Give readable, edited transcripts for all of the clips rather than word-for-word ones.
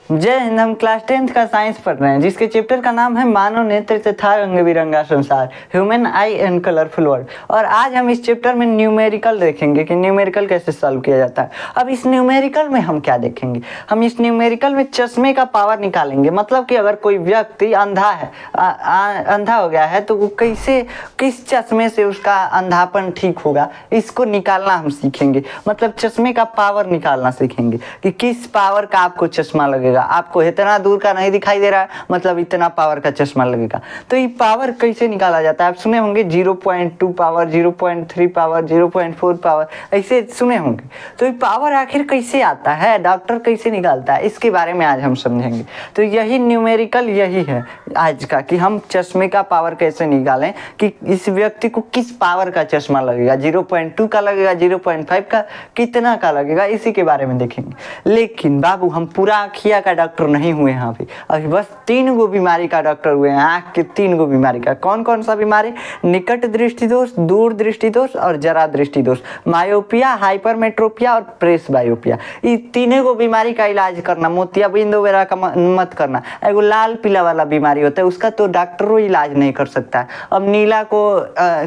जय हिंद। हम class 10th का साइंस पढ़ रहे हैं जिसके चैप्टर का नाम है मानव नेत्र तथा रंग बिरंगा संसार, human I and colourful world. और आज हम इस चैप्टर में न्यूमेरिकल देखेंगे कि न्यूमेरिकल कैसे सॉल्व किया जाता है। अब इस न्यूमेरिकल में हम क्या देखेंगे, हम इस न्यूमेरिकल में चश्मे का पावर निकालेंगे। मतलब कि अगर कोई व्यक्ति अंधा है, अंधा हो गया है, तो वो कैसे, किस चश्मे से उसका अंधापन ठीक होगा, इसको निकालना हम सीखेंगे। मतलब चश्मे का पावर निकालना सीखेंगे कि किस पावर का आपको चश्मा लगेगा। आपको इतना दूर का नहीं दिखाई दे रहा है, मतलब इतना पावर का चश्मा लगेगा। तो ये पावर कैसे निकाला जाता है, आप सुने होंगे 0.2 पावर, 0.3 पावर, 0.4 पावर, ऐसे सुने होंगे। तो ये पावर आखिर कैसे आता है, डॉक्टर कैसे निकालता है, इसके बारे में आज हम समझेंगे। तो यही न्यूमेरिकल यही है आज का, कि हम चश्मे का पावर कैसे निकालें, कि इस व्यक्ति को किस पावर का चश्मा लगेगा, 0.2 का लगेगा, 0.5 का, कितना का लगेगा, इसी के बारे में देखेंगे। लेकिन बाबू हम पूरा आँखिया का डॉक्टर नहीं हुए हैं अभी बस 3 गो बीमारी का डॉक्टर हुए हैं, आँख के 3 गो बीमारी का। कौन कौन सा बीमारी, निकट दृष्टि दोष, दूर दृष्टि दोष और जरा दृष्टि दोष, मायोपिया, हाइपरमेट्रोपिया और प्रेस बायोपिया। ये 3 गो बीमारी का इलाज करना, मोतियाबिंद वगैरह का मत करना। एगो लाल पीला वाला बीमारी होता है, उसका तो डॉक्टरों इलाज नहीं कर सकता है। अब नीला को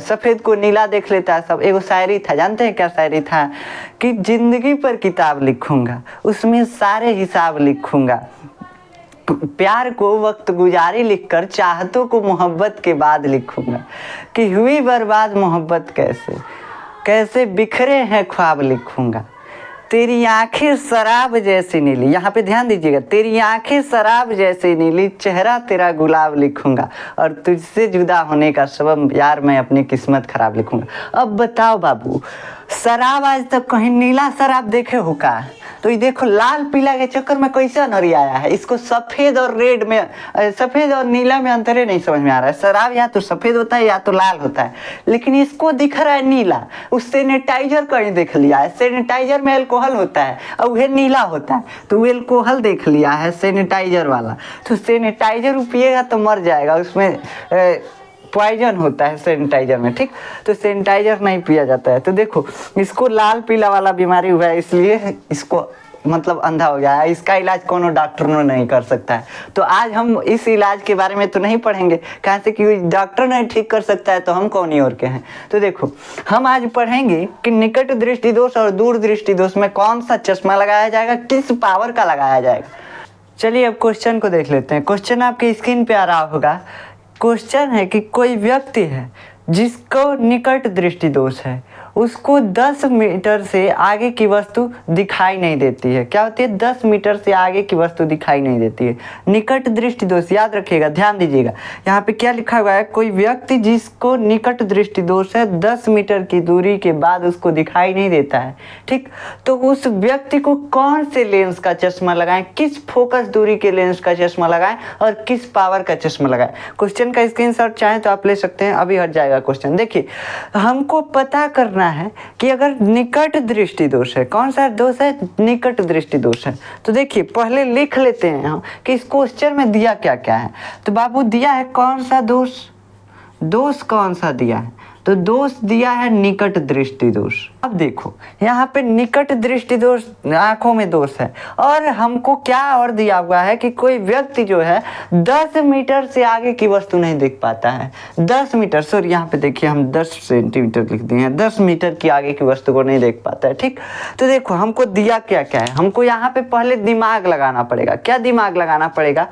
सफ़ेद को नीला देख लेता है सब। एगो शायरी था, जानते हैं क्या शायरी था, कि जिंदगी पर किताब लिखूंगा, उसमें सारे हिसाब लिखूंगा, प्यार को वक्त गुजारी लिखकर चाहतों को मोहब्बत के बाद लिखूंगा, कि हुई बर्बाद मोहब्बत कैसे कैसे बिखरे हैं ख्वाब लिखूंगा, तेरी आंखें शराब जैसी नीली, यहाँ पे ध्यान दीजिएगा, तेरी आंखें शराब जैसी नीली, चेहरा तेरा गुलाब लिखूंगा, और तुझसे जुदा होने का सबब यार मैं अपनी किस्मत खराब लिखूंगा। अब बताओ बाबू, शराब आज तक कहीं नीला शराब देखे हो का? तो ये देखो लाल पीला के चक्कर में कैसे अनहरी आया है। इसको सफ़ेद और रेड में, सफ़ेद और नीला में अंतर नहीं समझ में आ रहा है। शराब या तो सफ़ेद होता है या तो लाल होता है, लेकिन इसको दिख रहा है नीला। उस सैनिटाइजर कहीं देख लिया है, सैनिटाइजर में अल्कोहल होता है और वह नीला होता है, तो वो अल्कोहल देख लिया है सैनिटाइजर वाला। तो सैनिटाइजर पिएगा तो मर जाएगा, उसमें पॉइजन होता है सैनिटाइजर में, ठीक। तो सैनिटाइजर नहीं पिया जाता है। तो देखो इसको लाल पीला वाला बीमारी हुआ है, इसलिए इसको मतलब अंधा हो गया है। इसका इलाज कोनो डॉक्टर नहीं कर सकता है। तो आज हम इस इलाज के बारे में तो नहीं पढ़ेंगे, कहाँ से कि डॉक्टर नहीं ठीक कर सकता है, तो हम कौन ही और के हैं। तो देखो हम आज पढ़ेंगे कि निकट दृष्टि दोष और दूर दृष्टि दोष में कौन सा चश्मा लगाया जाएगा, किस पावर का लगाया जाएगा। चलिए अब क्वेश्चन को देख लेते हैं। क्वेश्चन आपके स्क्रीन पे आ रहा होगा। क्वेश्चन है कि कोई व्यक्ति है जिसको निकट दृष्टि दोष है, उसको 10 मीटर से आगे की वस्तु दिखाई नहीं देती है। क्या होती है, 10 मीटर से आगे की वस्तु दिखाई नहीं देती है। निकट दृष्टि दोष याद रखिएगा, ध्यान दीजिएगा। यहाँ पे क्या लिखा हुआ है, कोई व्यक्ति जिसको निकट दृष्टि दोष है, 10 मीटर की दूरी के बाद उसको दिखाई नहीं देता है, ठीक। तो उस व्यक्ति को कौन से लेंस का चश्मा लगाएं, किस फोकस दूरी के लेंस का चश्मा लगाएं और किस पावर का चश्मा लगाएं। क्वेश्चन का स्क्रीनशॉट चाहें तो आप ले सकते हैं, अभी हट जाएगा क्वेश्चन। देखिए हमको पता करना है कि अगर निकट दृष्टि दोष है, कौन सा दोष है, निकट दृष्टि दोष है। तो देखिए पहले लिख लेते हैं हम कि इस क्वेश्चन में दिया क्या क्या है। तो बाबू दिया है कौन सा दोष, दोष कौन सा दिया है, तो दोष दिया है निकट दृष्टि दोष। अब देखो यहाँ पे निकट दृष्टि दोष आंखों में दोष है, और हमको क्या और दिया हुआ है कि कोई व्यक्ति जो है 10 मीटर से आगे की वस्तु नहीं देख पाता है। 10 मीटर, सॉरी यहाँ पे देखिए हम 10 सेंटीमीटर लिख दिए हैं, 10 मीटर की आगे की वस्तु को नहीं देख पाता है, ठीक। तो देखो हमको दिया क्या क्या है, हमको यहाँ पे पहले दिमाग लगाना पड़ेगा। क्या दिमाग लगाना पड़ेगा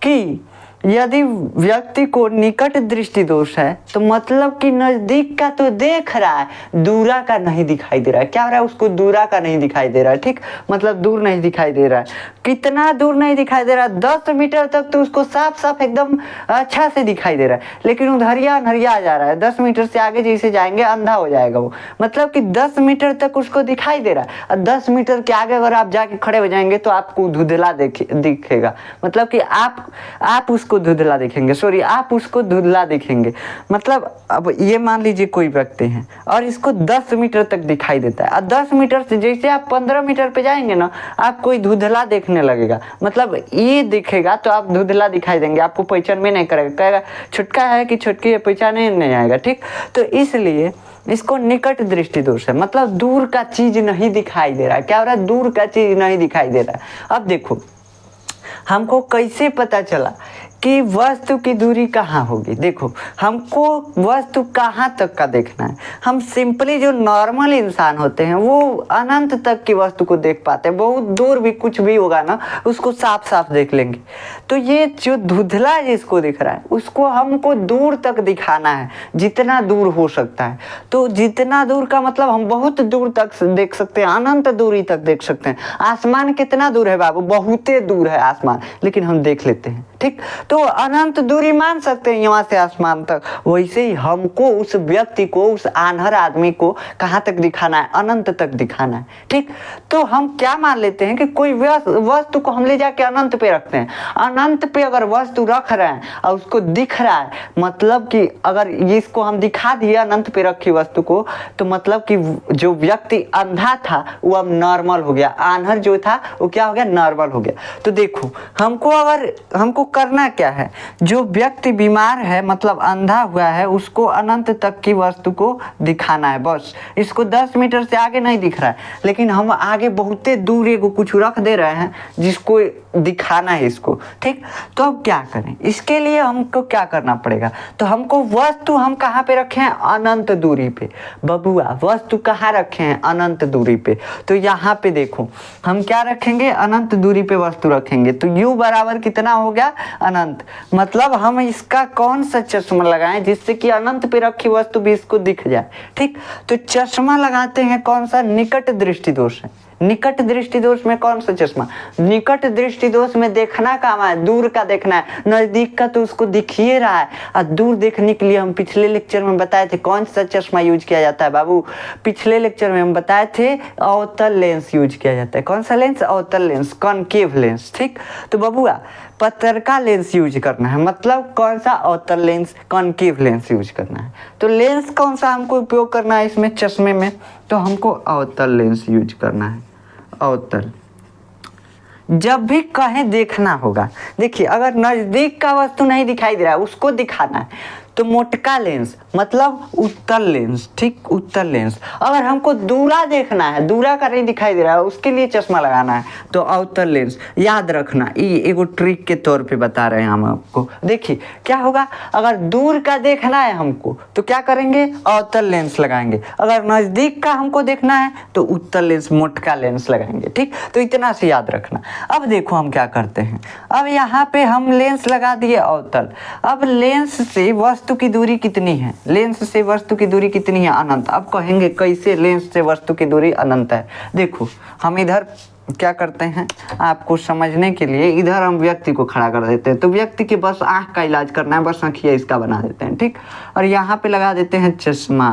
कि यदि व्यक्ति को निकट दृष्टि दोष है तो मतलब कि नजदीक का तो देख रहा है, दूरा का नहीं दिखाई दे रहा है। क्या हो रहा है, उसको दूरा का नहीं दिखाई दे रहा है, ठीक। मतलब दूर नहीं दिखाई दे रहा है। कितना दूर नहीं दिखाई दे रहा है, 10 मीटर तक तो उसको साफ साफ एकदम अच्छा से दिखाई दे रहा है, लेकिन उधरिया नरिया जा रहा है। 10 मीटर से आगे जैसे जाएंगे अंधा हो जाएगा वो। मतलब कि 10 मीटर तक उसको दिखाई दे रहा है, और 10 मीटर के आगे अगर आप जाके खड़े हो जाएंगे तो आपको धुंधला दिखेगा। मतलब कि आप उसको धुंधला देखेंगे, सॉरी आप उसको धुंधला देखेंगे। मतलब अब ये मान लीजिए कोई व्यक्ति है और इसको 10 मीटर तक दिखाई देता है, और 10 मीटर से जैसे आप 15 मीटर पे जाएंगे ना, आपको धुंधला देखने लगेगा। मतलब ये दिखेगा तो आप धुंधला दिखाई देंगे, आपको पहचान में नहीं करेगा, कहेगा छुटका है कि छुटकी है, पहचाने नहीं आएगा, ठीक। तो इसलिए इसको निकट दृष्टि दोष है। मतलब दूर का चीज नहीं दिखाई दे रहा है। क्या हो रहा है, दूर का चीज नहीं दिखाई दे रहा है। अब देखो हमको कैसे पता चला कि वस्तु की दूरी कहाँ होगी? देखो, हमको वस्तु कहाँ तक का देखना है। हम सिंपली जो नॉर्मल इंसान होते हैं वो अनंत तक की वस्तु को देख पाते हैं, बहुत दूर भी कुछ भी होगा ना उसको साफ साफ देख लेंगे। तो ये जो धुंधला जिसको दिख रहा है उसको हमको दूर तक दिखाना है, जितना दूर हो सकता है। तो जितना दूर का मतलब हम बहुत दूर तक देख सकते हैं, अनंत दूरी तक देख सकते हैं। आसमान कितना दूर है बाबू? बहुते दूर है आसमान, लेकिन हम देख लेते हैं, ठीक। तो अनंत दूरी मान सकते हैं यहाँ से आसमान तक। वैसे ही हमको उस व्यक्ति को, उस आन्हर आदमी को कहाँ तक दिखाना है? अनंत तक दिखाना है, ठीक। तो हम क्या मान लेते हैं कि कोई वस्तु को हम ले जाके अनंत पे रखते हैं। अनंत पे अगर वस्तु रख रहे हैं और उसको दिख रहा है, मतलब कि अगर इसको हम दिखा दिए अनंत पे रखी वस्तु को, तो मतलब कि जो व्यक्ति अंधा था वो अब नॉर्मल हो गया, आन्हर जो था वो क्या हो गया? नॉर्मल हो गया। तो देखो, हमको करना क्या है? जो व्यक्ति बीमार है मतलब अंधा हुआ है उसको अनंत तक की वस्तु को दिखाना है, बस। इसको 10 मीटर से आगे नहीं दिख रहा है, लेकिन हम आगे बहुते दूर एगो कुछ रख दे रहे हैं जिसको दिखाना है इसको, ठीक। तो अब क्या करें? इसके लिए हमको क्या करना पड़ेगा? तो हमको वस्तु हम कहाँ पे रखे हैं? अनंत दूरी पे। बबुआ, वस्तु कहाँ रखे हैं? अनंत दूरी पे। तो यहाँ पे देखो, हम क्या रखेंगे? अनंत दूरी पे वस्तु रखेंगे। तो u बराबर कितना हो गया? अनंत। मतलब हम इसका कौन सा चश्मा लगाएं जिससे कि अनंत पे रखी वस्तु भी इसको दिख जाए, ठीक। तो चश्मा लगाते हैं कौन सा? निकट दृष्टि दोष है। निकट दृष्टि दोष में कौन सा चश्मा? निकट दृष्टि दोष में देखना काम है, दूर का देखना है। नजदीक का तो उसको दिख ही रहा है, और दूर देखने के लिए हम पिछले लेक्चर में बताए थे कौन सा चश्मा यूज किया जाता है बाबू। पिछले लेक्चर में हम बताए थे अवतल लेंस यूज किया जाता है। कौन सा लेंस? अवतल लेंस, कॉनकेव लेंस, ठीक। तो बबुआ, पत्रका लेंस यूज करना है, मतलब कौन सा? अवतल लेंस, कॉनकेव लेंस यूज करना है। तो लेंस कौन सा हमको उपयोग करना है इसमें चश्मे में? तो हमको अवतल लेंस यूज करना है। अवतल जब भी कहीं देखना होगा, देखिए अगर नजदीक का वस्तु नहीं दिखाई दे रहा है उसको दिखाना है तो मोटका लेंस, मतलब उत्तल लेंस, ठीक। उत्तल लेंस। अगर हमको दूरा देखना है, दूरा का नहीं दिखाई दे रहा है, उसके लिए चश्मा लगाना है तो अवतल लेंस। याद रखना, ये एगो ट्रिक के तौर पे बता रहे हैं हम आपको। देखिए क्या होगा, अगर दूर का देखना है हमको तो क्या करेंगे? अवतल लेंस लगाएंगे। अगर नजदीक का हमको देखना है तो उत्तल लेंस, मोटका लेंस लगाएंगे, ठीक। तो इतना से याद रखना। अब देखो हम क्या करते हैं, अब यहाँ पे हम लेंस लगा दिए अवतल। अब लेंस से वस्तु की दूरी कितनी है? लेंस से वस्तु की दूरी कितनी है? अनंत। अब कहेंगे कैसे लेंस से वस्तु की दूरी अनंत है? देखो, हम इधर क्या करते हैं आपको समझने के लिए, इधर हम व्यक्ति को खड़ा कर देते हैं। तो व्यक्ति के बस आँख का इलाज करना है, बस आँखिया इसका बना देते हैं, ठीक। और यहाँ पे लगा देते हैं चश्मा।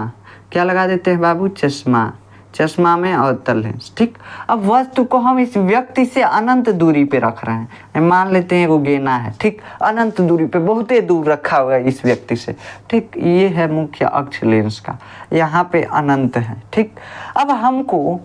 क्या लगा देते हैं बाबू? चश्मा। चश्मा में अवतल लेंस, ठीक। अब वस्तु को हम इस व्यक्ति से अनंत दूरी पे रख रहे हैं, मान लेते हैं वो गेना है, ठीक। अनंत दूरी पे, बहुत ही दूर रखा हुआ है इस व्यक्ति से, ठीक। ये है मुख्य अक्ष लेंस का, यहाँ पे अनंत है, ठीक। अब हमको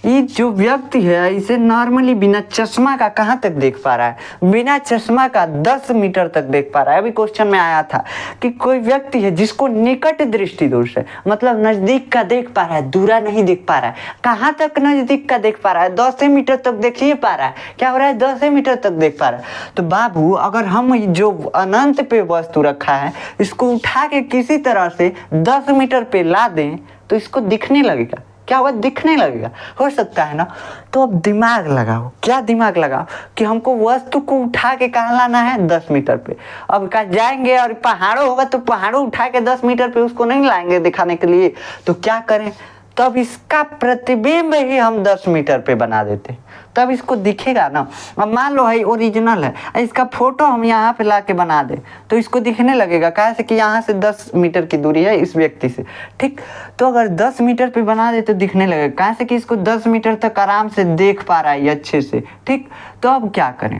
ये जो व्यक्ति है इसे नॉर्मली बिना चश्मा का कहाँ तक देख पा रहा है? बिना चश्मा का 10 मीटर तक देख पा रहा है। अभी क्वेश्चन में आया था कि कोई व्यक्ति है जिसको निकट दृष्टि दोष है, मतलब नजदीक का देख पा रहा है, दूरा नहीं देख पा रहा है। कहाँ तक नजदीक का देख पा रहा है? 10 मीटर तक देख ही पा रहा है। क्या हो रहा है? 10 मीटर तक देख पा रहा है। तो बाबू, अगर हम जो अनंत पे वस्तु रखा है इसको उठा के किसी तरह से 10 मीटर पे ला दें तो इसको दिखने लगेगा। क्या होगा? दिखने लगेगा, हो सकता है ना। तो अब दिमाग लगाओ। क्या दिमाग लगाओ कि हमको वस्तु को उठा के कहाँ लाना है? 10 मीटर पे। अब कहाँ जाएंगे और पहाड़ों होगा तो पहाड़ों उठा के 10 मीटर पे उसको नहीं लाएंगे दिखाने के लिए, तो क्या करें? तब इसका प्रतिबिंब ही हम 10 मीटर पे बना देते, तब इसको दिखेगा ना। अब मान लो है ओरिजिनल है, इसका फोटो हम यहाँ पे ला के बना दे तो इसको दिखने लगेगा, कहाँ से कि यहाँ से 10 मीटर की दूरी है इस व्यक्ति से, ठीक। तो अगर 10 मीटर पे बना दे तो दिखने लगेगा, कहाँ से कि इसको 10 मीटर तक आराम से देख पा रहा है अच्छे से, ठीक। तो अब क्या करें?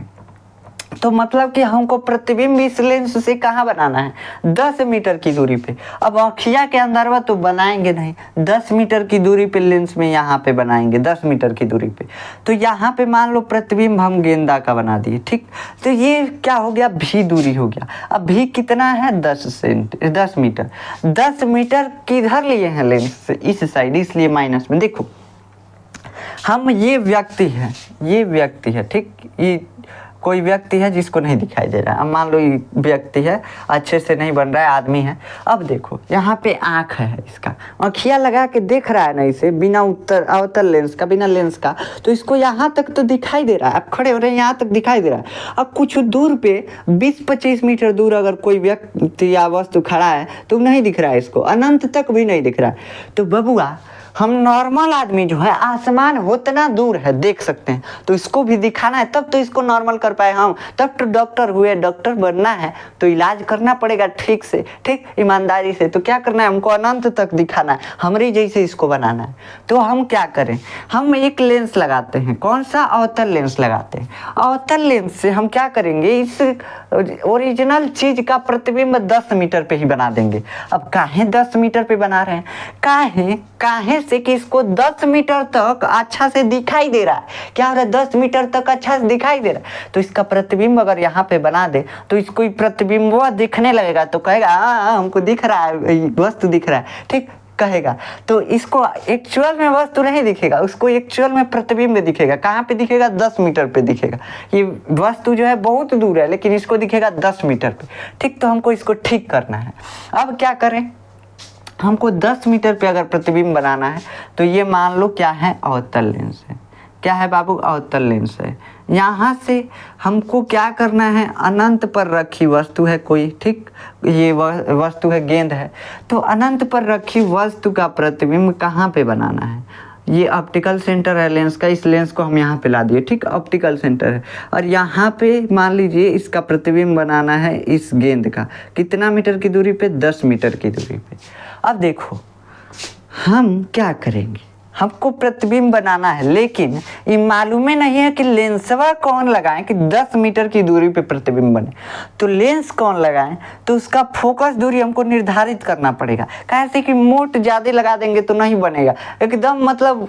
तो मतलब कि हमको प्रतिबिंब इस लेंस से कहाँ बनाना है? 10 मीटर की दूरी पे। अब आँखिया के अंदर तो बनाएंगे नहीं, 10 मीटर की दूरी पे लेंस में यहाँ पे बनाएंगे 10 मीटर की दूरी पे। तो यहाँ पे मान लो प्रतिबिंब हम गेंदा का बना दिए, ठीक। तो ये क्या हो गया? भी दूरी हो गया। अब भी कितना है? 10 मीटर। 10 मीटर किधर लिए हैं लेंस से? इस साइड, इसलिए माइनस में। देखो हम ये व्यक्ति है, ठीक। ये कोई व्यक्ति है जिसको नहीं दिखाई दे रहा है। अब मान लो ये व्यक्ति है, अच्छे से नहीं बन रहा है, आदमी है। अब देखो यहाँ पे आँख है, इसका आँखिया लगा के देख रहा है ना इसे, बिना अवतल लेंस का, बिना लेंस का, तो इसको यहाँ तक तो दिखाई दे रहा है। अब खड़े हो रहे हैं, यहाँ तक दिखाई दे रहा है। अब कुछ दूर पे 20-25 मीटर दूर अगर कोई व्यक्ति या वस्तु खड़ा है तो नहीं दिख रहा है इसको, अनंत तक भी नहीं दिख रहा है। तो बबुआ हम नॉर्मल आदमी जो है, आसमान उतना दूर है देख सकते हैं, तो इसको भी दिखाना है, तब तो इसको नॉर्मल कर पाए हम। तब तो डॉक्टर हुए, डॉक्टर बनना है तो इलाज करना पड़ेगा ठीक से, ठीक ईमानदारी से। तो क्या करना है, हमको अनंत तक दिखाना है, हमारे जैसे इसको बनाना है। तो हम क्या करें, हम एक लेंस लगाते हैं। कौन सा, अवतल लेंस लगाते हैं। अवतल लेंस से हम क्या करेंगे, इस ओरिजिनल चीज का प्रतिबिंब 10 मीटर पे ही बना देंगे। अब काहे 10 मीटर पे बना रहे हैं, काहे से कि इसको 10 मीटर तक अच्छा से दिखाई दे रहा है। क्या हो रहा है, 10 मीटर तक अच्छा से दिखाई दे रहा है, तो इसका प्रतिबिंब अगर यहाँ पे बना दे तो इसको प्रतिबिंब दिखने लगेगा, तो कहेगा हमको दिख रहा है, वस्तु दिख रहा है, ठीक कहेगा। तो इसको एक्चुअल में वस्तु नहीं दिखेगा, उसको एक्चुअल में प्रतिबिंब दिखेगा। कहाँ पे दिखेगा, 10 मीटर पे दिखेगा। ये वस्तु जो है बहुत दूर है, लेकिन इसको दिखेगा 10 मीटर पे, ठीक। तो हमको इसको ठीक करना है। अब क्या करें, हमको 10 मीटर पे अगर प्रतिबिंब बनाना है तो ये मान लो क्या है, अवतल लेंस है। क्या है बाबू, अवतल लेंस है। यहाँ से हमको क्या करना है, अनंत पर रखी वस्तु है कोई, ठीक, ये वस्तु है, गेंद है, तो अनंत पर रखी वस्तु का प्रतिबिंब कहाँ पे बनाना है। ये ऑप्टिकल सेंटर है लेंस का, इस लेंस को हम यहाँ पे ला दिए, ठीक, ऑप्टिकल सेंटर है। और यहाँ पे मान लीजिए इसका प्रतिबिंब बनाना है इस गेंद का, कितना मीटर की दूरी पे, 10 मीटर की दूरी पे। अब देखो हम क्या करेंगे, हमको प्रतिबिंब बनाना है, लेकिन ये मालूम ही नहीं है कि लेंसवा कौन लगाएं कि 10 मीटर की दूरी पे प्रतिबिंब बने। तो लेंस कौन लगाएं, तो उसका फोकस दूरी हमको निर्धारित करना पड़ेगा। कैसे कि मोट ज़्यादा लगा देंगे तो नहीं बनेगा, एकदम मतलब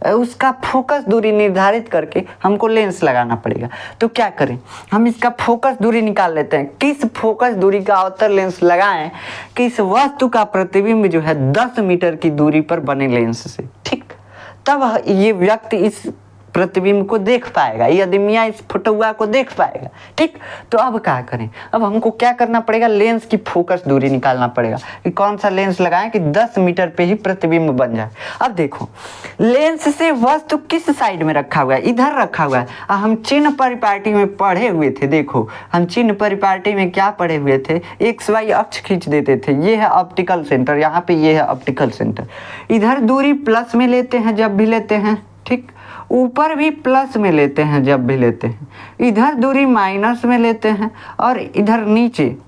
उसका फोकस दूरी निर्धारित करके हमको लेंस लगाना पड़ेगा। तो क्या करें, हम इसका फोकस दूरी निकाल लेते हैं। किस फोकस दूरी का अवतल लेंस लगाएं कि इस वस्तु का प्रतिबिंब जो है 10 मीटर की दूरी पर बने लेंस से, ठीक। तब ये व्यक्ति इस प्रतिबिंब को देख पाएगा, ये आदमिया इस फोटोआ को देख पाएगा, ठीक। तो अब क्या करें, अब हमको क्या करना पड़ेगा, लेंस की फोकस दूरी निकालना पड़ेगा कि कौन सा लेंस लगाएं कि 10 मीटर पे ही प्रतिबिंब बन जाए। अब देखो लेंस से वस्तु किस साइड में रखा हुआ है, इधर रखा हुआ है। हम चिन्ह परिपाटी में पढ़े हुए थे, देखो हम चिन्ह परिपाटी में क्या पढ़े हुए थे, XY अक्ष खींच देते थे। ये है ऑप्टिकल सेंटर, यहाँ पे ये है ऑप्टिकल सेंटर। इधर दूरी प्लस में लेते हैं जब भी लेते हैं, ठीक, ऊपर भी प्लस में लेते हैं जब भी लेते हैं, इधर दूरी माइनस में लेते हैं, और इधर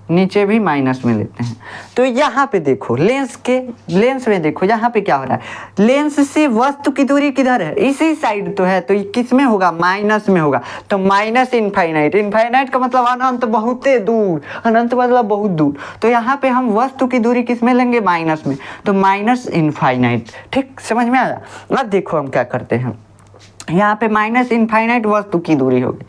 नीचे भी माइनस में लेते हैं। तो यहाँ पे देखो लेंस में देखो यहाँ पे क्या हो रहा है, लेंस से वस्तु की दूरी किधर है, इसी साइड तो है, तो ये किस में होगा, माइनस में होगा। तो माइनस इनफाइनाइट, इनफाइनाइट का मतलब अनंत, बहुत दूर, अनंत मतलब बहुत दूर। तो यहाँ पे हम वस्तु की दूरी किस में लेंगे, माइनस में, तो माइनस इनफाइनाइट, ठीक, समझ में आया। अब देखो हम क्या करते हैं, यहाँ पे माइनस इनफाइनाइट वस्तु की दूरी होगी।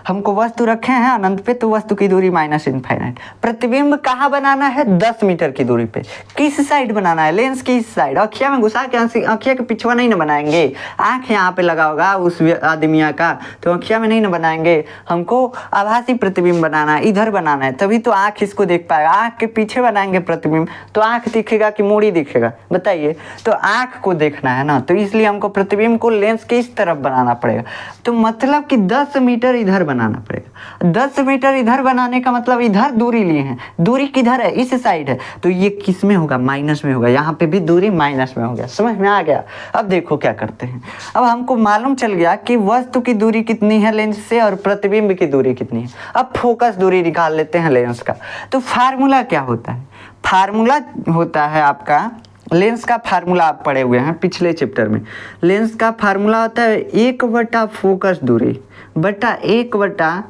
हमको वस्तु रखे हैं अनंत पे, तो वस्तु की दूरी माइनस इनफाइनाइट। प्रतिबिंब कहाँ बनाना है, 10 मीटर की दूरी पे। किस साइड बनाना है, लेंस की इस साइड। अखिया में घुसा के, अखिया के पिछवा नहीं ना बनाएंगे, आँख यहाँ पे लगा होगा उस आदमिया का, तो अखिया में नहीं ना बनाएंगे। हमको आभासी प्रतिबिंब बनाना है, इधर बनाना है, तभी तो आँख इसको देख पाएगा। आँख के पीछे बनाएंगे प्रतिबिंब तो आँख दिखेगा कि मूड़ी दिखेगा, बताइए। तो आँख को देखना है ना, तो इसलिए हमको प्रतिबिंब को लेंस के इस तरफ बनाना पड़ेगा। तो मतलब कि 10 मीटर इधर बनाना पड़ेगा। 10 मीटर इधर बनाने का मतलब इधर दूरी लिए हैं, दूरी किधर है, इस साइड है, तो ये किस में होगा, माइनस में होगा। यहाँ पे भी दूरी माइनस में हो गया, समझ में आ गया। अब देखो क्या करते हैं, अब हमको मालूम चल गया कि वस्तु की दूरी कितनी है लेंस से और प्रतिबिंब की दूरी कितनी है। अब फोकस दूरी निकाल लेते हैं लेंस का। तो फार्मूला क्या होता है, फार्मूला होता है आपका, लेंस का फार्मूला आप पढ़े हुए हैं पिछले चैप्टर में। लेंस का फार्मूला होता है 1 फोकस दूरी बटा 1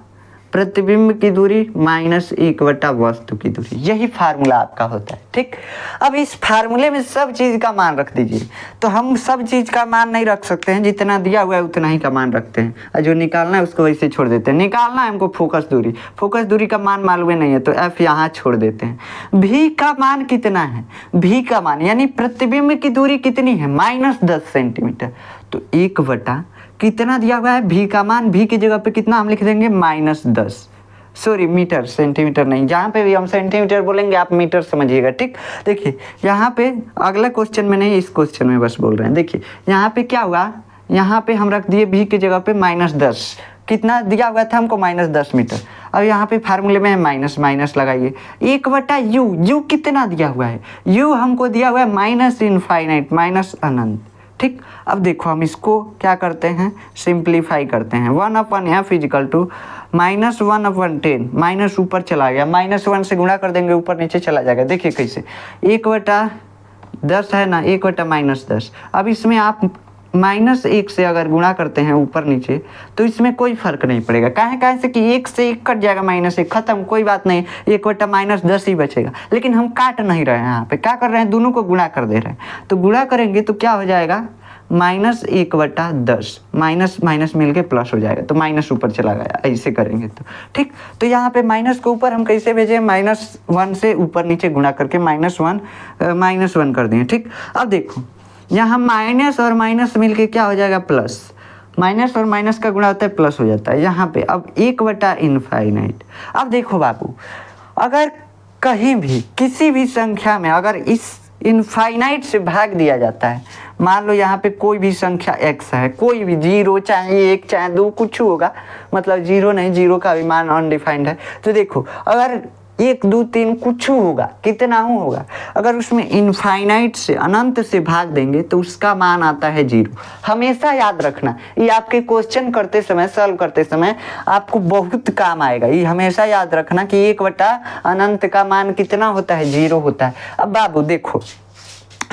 प्रतिबिंब की दूरी माइनस 1 वस्तु की दूरी। यही फार्मूला आपका होता है, ठीक। अब इस फार्मूले में सब चीज़ का मान रख दीजिए। तो हम सब चीज़ का मान नहीं रख सकते हैं, जितना दिया हुआ है उतना ही का मान रखते हैं, और जो निकालना है उसको वैसे छोड़ देते हैं। निकालना है हमको फोकस दूरी का मान मालूम नहीं है, तो F यहाँ छोड़ देते हैं। भी का मान कितना है, भी का मान यानी प्रतिबिंब की दूरी कितनी है, -10 सेंटीमीटर। तो 1 कितना दिया हुआ है भी का मान, भी की जगह पे कितना हम लिख देंगे -10, सॉरी मीटर, सेंटीमीटर नहीं, जहाँ पे भी हम सेंटीमीटर बोलेंगे आप मीटर समझिएगा, ठीक। देखिए यहाँ पे अगला क्वेश्चन में नहीं, इस क्वेश्चन में बस बोल रहे हैं। देखिए यहाँ पे क्या हुआ, यहाँ पे हम रख दिए भी की जगह पे -10, कितना दिया हुआ था हमको -10 मीटर। अब यहाँ पे फार्मूले में है माइनस, माइनस लगाइए 1/u, यू कितना दिया हुआ है, यू हमको दिया हुआ है -इनफाइनाइट, माइनस अनंत, ठीक। अब देखो हम इसको क्या करते हैं, सिंप्लीफाई करते हैं। 1/f इजिकल टू -1/10, माइनस ऊपर चला गया, -1 से गुणा कर देंगे ऊपर नीचे चला जाएगा। देखिए कैसे, 1/10 है ना, 1/-10। अब इसमें आप -1 से अगर गुणा करते हैं ऊपर नीचे तो इसमें कोई फर्क नहीं पड़ेगा, काहे से कि 1 से 1 कट जाएगा, -1 खत्म, कोई बात नहीं, 1/-10 ही बचेगा। लेकिन हम काट नहीं रहे हैं, यहाँ पे क्या कर रहे हैं, दोनों को गुणा कर दे रहे हैं। तो गुणा करेंगे तो क्या हो जाएगा, -1/10, माइनस माइनस मिल के प्लस हो जाएगा, तो माइनस ऊपर चला गया, ऐसे करेंगे तो ठीक। तो यहाँ पे माइनस को ऊपर हम कैसे भेजें, -1 से ऊपर नीचे गुणा करके -1 कर दिए, ठीक। अब देखो यहाँ माइनस और माइनस मिलके क्या हो जाएगा, प्लस, माइनस और माइनस का गुणा होता है प्लस हो जाता है यहाँ पे। अब 1/इनफाइनाइट। अब देखो बाबू, अगर कहीं भी किसी भी संख्या में अगर इस इनफाइनाइट से भाग दिया जाता है, मान लो यहाँ पे कोई भी संख्या x है, कोई भी 0 चाहे 1 चाहे 2 कुछ होगा, मतलब 0 नहीं, 0 का भी मान अनडिफाइंड है। तो देखो अगर 1 2 3 कुछ होगा, कितना होगा, अगर उसमें इनफाइनाइट से अनंत से भाग देंगे तो उसका मान आता है 0। हमेशा याद रखना, ये आपके क्वेश्चन करते समय, सॉल्व करते समय आपको बहुत काम आएगा। ये हमेशा याद रखना कि 1/अनंत का मान कितना होता है, 0 होता है। अब बाबू देखो,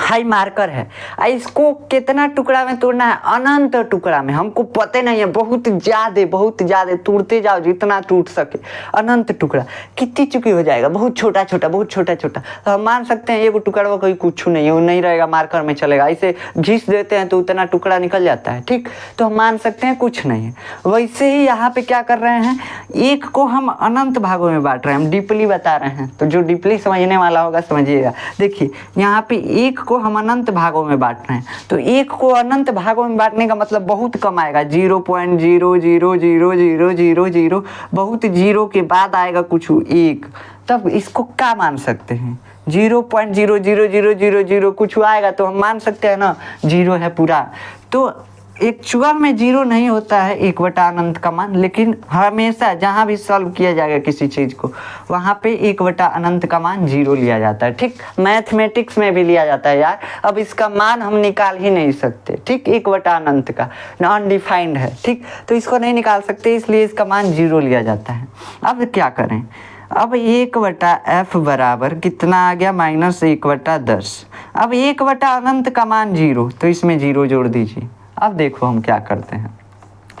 हाई मार्कर है, इसको कितना टुकड़ा में तोड़ना है, अनंत टुकड़ा में, हमको पता नहीं है, बहुत ज़्यादा तोड़ते जाओ जितना टूट सके। अनंत टुकड़ा कितनी चुकी हो जाएगा, बहुत छोटा छोटा, बहुत छोटा छोटा। तो हम मान सकते हैं एगो टुकड़ा कोई कुछ नहीं है, वो नहीं रहेगा, मार्कर में चलेगा, इसे घिस देते हैं तो उतना टुकड़ा निकल जाता है, ठीक। तो हम मान सकते हैं कुछ नहीं है। वैसे ही यहाँ पे क्या कर रहे हैं, एक को हम अनंत भागों में बांट रहे हैं, हम डीपली बता रहे हैं, तो जो डीपली समझने वाला होगा समझिएगा। देखिए यहाँ पे एक को हम अनंत भागों में बांट रहे हैं, तो एक को अनंत भागों में बांटने का मतलब बहुत कम आएगा, 0.00000, बहुत जीरो के बाद आएगा कुछ एक, तब इसको क्या मान सकते हैं, 0.00000 कुछ आएगा तो हम मान सकते हैं ना 0 है पूरा। तो एक्चुअल में 0 नहीं होता है 1/अनंत का मान, लेकिन हमेशा जहाँ भी सॉल्व किया जाएगा किसी चीज़ को, वहाँ पे 1/अनंत का मान 0 लिया जाता है, ठीक। मैथमेटिक्स में भी लिया जाता है यार। अब इसका मान हम निकाल ही नहीं सकते, ठीक, 1/अनंत का अनडिफाइंड है, ठीक, तो इसको नहीं निकाल सकते, इसलिए इसका मान 0 लिया जाता है। अब क्या करें, अब 1/f बराबर कितना आ गया, -1/10। अब 1/अनंत का मान 0, तो इसमें 0 जोड़ दीजिए। अब देखो हम क्या करते हैं,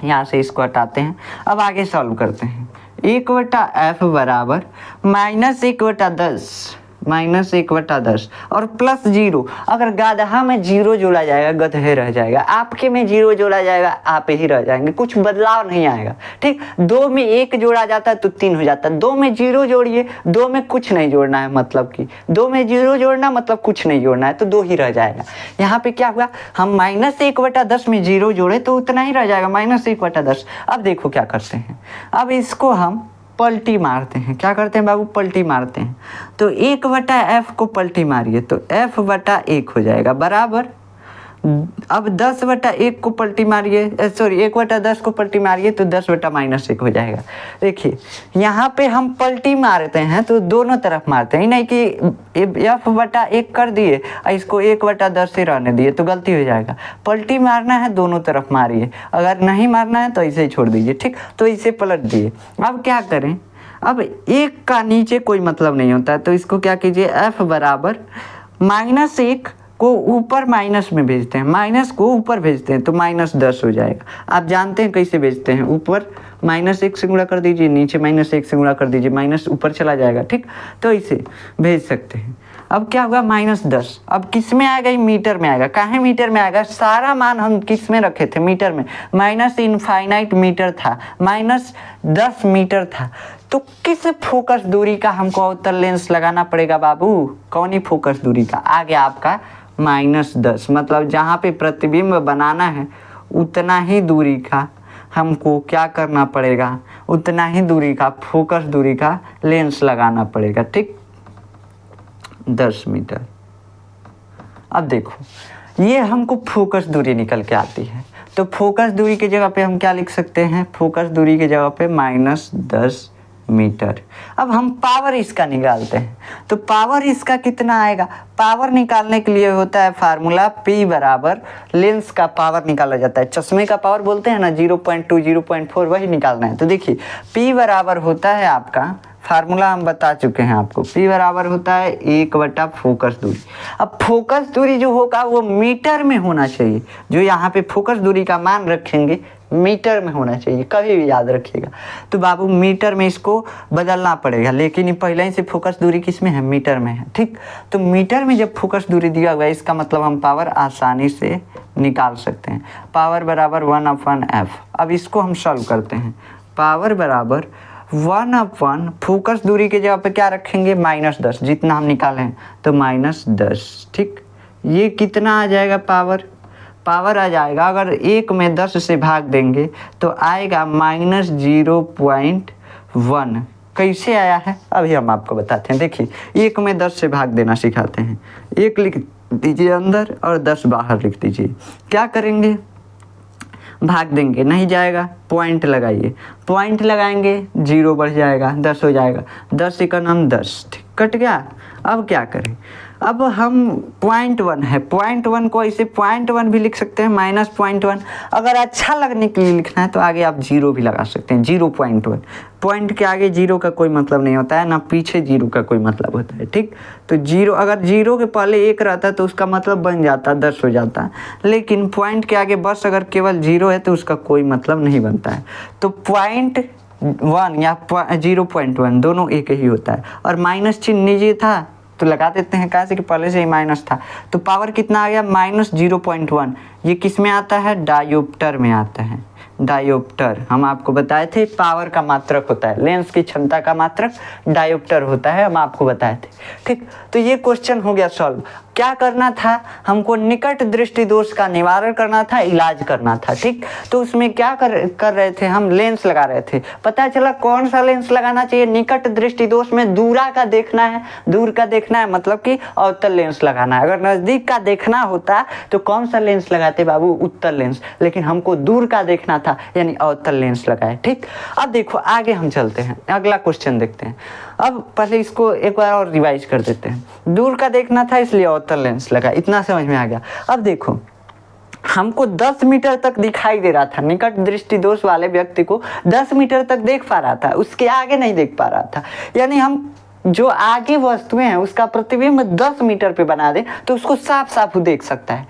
यहाँ से इसको हटाते हैं, अब आगे सॉल्व करते हैं। 1/f बराबर -1/10 और प्लस 0। अगर गधा में 0 जोड़ा जाएगा गधे रह जाएगा, आपके में 0 जोड़ा जाएगा आप ही रह जाएंगे, कुछ बदलाव नहीं आएगा, ठीक। 2 में 1 जोड़ा जाता है तो 3 हो जाता है, 2 में 0 जोड़िए, 2 में कुछ नहीं जोड़ना है, मतलब कि 2 में 0 जोड़ना मतलब कुछ नहीं जोड़ना है, तो 2 ही रह जाएगा। यहाँ पे क्या हुआ, हम -1/10 में 0 जोड़े तो उतना ही रह जाएगा, -1/10। अब देखो क्या करते हैं, अब इसको हम पलटी मारते हैं। क्या करते हैं बाबू, पलटी मारते हैं। तो 1/f को पलटी मारिए तो f/1 हो जाएगा, बराबर। अब 10/1 को पलटी मारिए, सॉरी 1/10 को पलटी मारिए तो 10/-1 हो जाएगा। देखिए यहाँ पे हम पलटी मारते हैं तो दोनों तरफ मारते हैं, नहीं कि f/1 कर दिए और इसको 1/10 से रहने दिए तो गलती हो जाएगा। पलटी मारना है दोनों तरफ मारिए, अगर नहीं मारना है तो ऐसे ही छोड़ दीजिए, ठीक। तो इसे पलट दिए। अब क्या करें, अब 1 का नीचे कोई मतलब नहीं होता है, तो इसको क्या कीजिए, f बराबर -1 को ऊपर माइनस में भेजते हैं, माइनस को ऊपर भेजते हैं तो -10 हो जाएगा। आप जानते हैं कैसे भेजते हैं, ऊपर -1 से गुणा कर दीजिए, नीचे -1 से गुणा कर दीजिए, माइनस ऊपर चला जाएगा, ठीक। तो इसे भेज सकते हैं। अब क्या हुआ, -10। अब किस में आएगा, ये मीटर में आएगा। काहे मीटर में आएगा, सारा मान हम किस में रखे थे, मीटर में। -इनफाइनाइट मीटर था, -10 मीटर था, तो किस फोकस दूरी का हमको अवतल लेंस लगाना पड़ेगा बाबू, कौन ही फोकस दूरी का, आ गया आपका -10। मतलब जहाँ पे प्रतिबिंब बनाना है उतना ही दूरी का हमको क्या करना पड़ेगा, उतना ही दूरी का फोकस दूरी का लेंस लगाना पड़ेगा, ठीक, 10 मीटर। अब देखो ये हमको फोकस दूरी निकल के आती है, तो फोकस दूरी की जगह पे हम क्या लिख सकते हैं, फोकस दूरी की जगह पे -10 मीटर। अब हम पावर इसका निकालते हैं, तो पावर इसका कितना आएगा, पावर निकालने के लिए होता है फार्मूला P बराबर लेंस का पावर निकाला जाता है, चश्मे का पावर बोलते हैं ना 0.2 0.4, वही निकालना है। तो देखिए P बराबर होता है आपका, फार्मूला हम बता चुके हैं आपको, P बराबर होता है 1/, फोकस दूरी। अब फोकस दूरी जो होगा वो मीटर में होना चाहिए, जो यहाँ पे फोकस दूरी का मान रखेंगे मीटर में होना चाहिए, कभी भी याद रखिएगा। तो बाबू मीटर में इसको बदलना पड़ेगा, लेकिन ये पहले ही से फोकस दूरी किस में है, मीटर में है, ठीक। तो मीटर में जब फोकस दूरी दिया हुआ है, इसका मतलब हम पावर आसानी से निकाल सकते हैं, पावर बराबर 1/f। अब इसको हम सॉल्व करते हैं, पावर बराबर 1/, फोकस दूरी के जगह पे क्या रखेंगे, -10, जितना हम निकाले हैं तो -10, ठीक। ये कितना आ जाएगा पावर आ जाएगा, अगर 1 में 10 से भाग देंगे तो आएगा -0.1। कैसे आया है अभी हम आपको बताते हैं। देखिए 1 में 10 से भाग देना सिखाते हैं, 1 लिख दीजिए अंदर और 10 बाहर लिख दीजिए। क्या करेंगे, भाग देंगे, नहीं जाएगा, पॉइंट लगाइए, पॉइंट लगाएंगे 0 बढ़ जाएगा, 10 हो जाएगा, 10 का नाम 10, ठीक, कट गया। अब क्या करें, अब हम 0.1 है, 0.1 को ऐसे 0.1 भी लिख सकते हैं, -0.1। अगर अच्छा लगने के लिए लिखना है तो आगे आप 0 भी लगा सकते हैं, 0.1। पॉइंट के आगे 0 का कोई मतलब नहीं होता है, ना पीछे 0 का कोई मतलब होता है, ठीक। तो 0, अगर 0 के पहले 1 रहता तो उसका मतलब बन जाता, 10 हो जाता, लेकिन पॉइंट के आगे बस अगर केवल 0 है तो उसका कोई मतलब नहीं बनता है। तो 0.1 या 0.1 दोनों एक ही होता है, और माइनस चिन्ह नीचे था तो लगा देते हैं, कैसे कि पहले से ही माइनस था। तो पावर कितना आ गया, -0.1। ये किस में आता है, डायोप्टर में आता है। डायोप्टर हम आपको बताए थे पावर का मात्रक होता है, लेंस की क्षमता का मात्रक डायोप्टर होता है, हम आपको बताए थे, ठीक। तो ये क्वेश्चन हो गया सॉल्व। क्या करना था, हमको निकट दृष्टि दोष का निवारण करना था, इलाज करना था, ठीक। तो उसमें क्या कर रहे थे, हम लेंस लगा रहे थे। पता चला कौन सा लेंस लगाना चाहिए, निकट दृष्टि दोष में दूरा का देखना है, दूर का देखना है, मतलब कि अवतल लेंस लगाना है। अगर नज़दीक का देखना होता तो कौन सा लेंस लगाते बाबू, उत्तल लेंस, लेकिन हमको दूर का देखना था, यानी अवतल लेंस लगाए, ठीक। अब देखो आगे हम चलते हैं, अगला क्वेश्चन देखते हैं। अब पहले इसको एक बार और रिवाइज कर देते हैं, दूर का देखना था इसलिए अवतल लेंस लगा, इतना समझ में आ गया। अब देखो हमको 10 मीटर तक दिखाई दे रहा था, निकट दृष्टि दोष वाले व्यक्ति को 10 मीटर तक देख पा रहा था, उसके आगे नहीं देख पा रहा था। यानी हम जो आगे वस्तुएं हैं उसका प्रतिबिंब 10 मीटर पे बना दे तो उसको साफ साफ देख सकता है,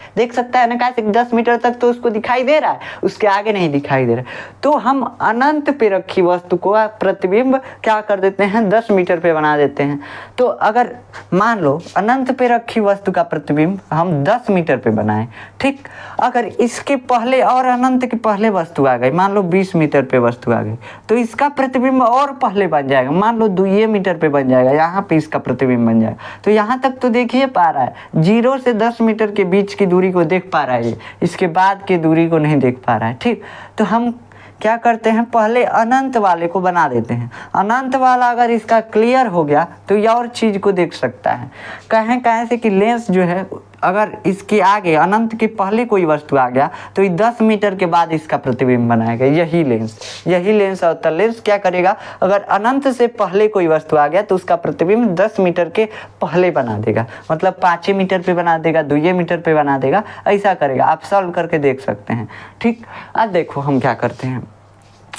ना, कैसे 10 मीटर तक तो उसको दिखाई दे रहा है, उसके आगे नहीं दिखाई दे रहा है। तो हम अनंत पे रखी वस्तु को प्रतिबिंब क्या कर देते हैं, 10 मीटर पे बना देते हैं। तो अगर मान लो अनंत पे रखी वस्तु का प्रतिबिंब हम 10 मीटर पे बनाएं, ठीक। अगर इसके पहले और अनंत के पहले वस्तु आ गई, मान लो 20 मीटर पे वस्तु आ गई, तो इसका प्रतिबिंब और पहले बन जाएगा, मान लो 2 मीटर पे बन जाएगा, यहाँ पे इसका प्रतिबिंब बन जाएगा। तो यहाँ तक तो देखिए पा रहा है, 0 से 10 मीटर के बीच की दूरी को देख पा रहा है, इसके बाद की दूरी को नहीं देख पा रहा है, ठीक। तो हम क्या करते हैं, पहले अनंत वाले को बना देते हैं। अनंत वाला अगर इसका क्लियर हो गया तो ये और चीज को देख सकता है। कहें से कि लेंस जो है अगर इसके आगे अनंत के पहले कोई वस्तु आ गया तो ये 10 मीटर के बाद इसका प्रतिबिंब बनाएगा, यही लेंस अवतल लेंस क्या करेगा, अगर अनंत से पहले कोई वस्तु आ गया तो उसका प्रतिबिंब 10 मीटर के पहले बना देगा, मतलब 5 मीटर पे बना देगा, 2 मीटर पे बना देगा, ऐसा करेगा। आप सॉल्व करके देख सकते हैं, ठीक। अब देखो हम क्या करते हैं,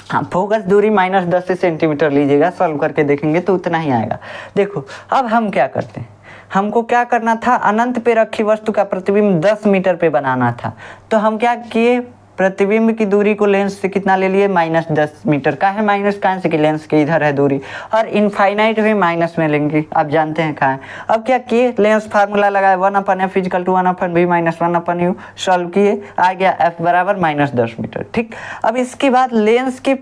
हाँ, फोकस दूरी -10 सेंटीमीटर लीजिएगा, सॉल्व करके देखेंगे तो उतना ही आएगा। देखो अब हम क्या करते हैं, हमको क्या करना था, अनंत पे रखी वस्तु का प्रतिबिंब 10 मीटर पे बनाना था। तो हम क्या किए, प्रतिबिंब की दूरी को लेंस से कितना ले लिए, -10 मीटर का है, माइनस कहाँ से कि लेंस के इधर है दूरी, और इनफाइनाइट भी माइनस में लेंगे, आप जानते हैं कहाँ है। अब क्या किए, लेंस फार्मूला लगाए 1/f = 1/v - 1/u, सॉल्व किए, आ गया f बराबर -10 मीटर, ठीक। अब इसके बाद लेंस के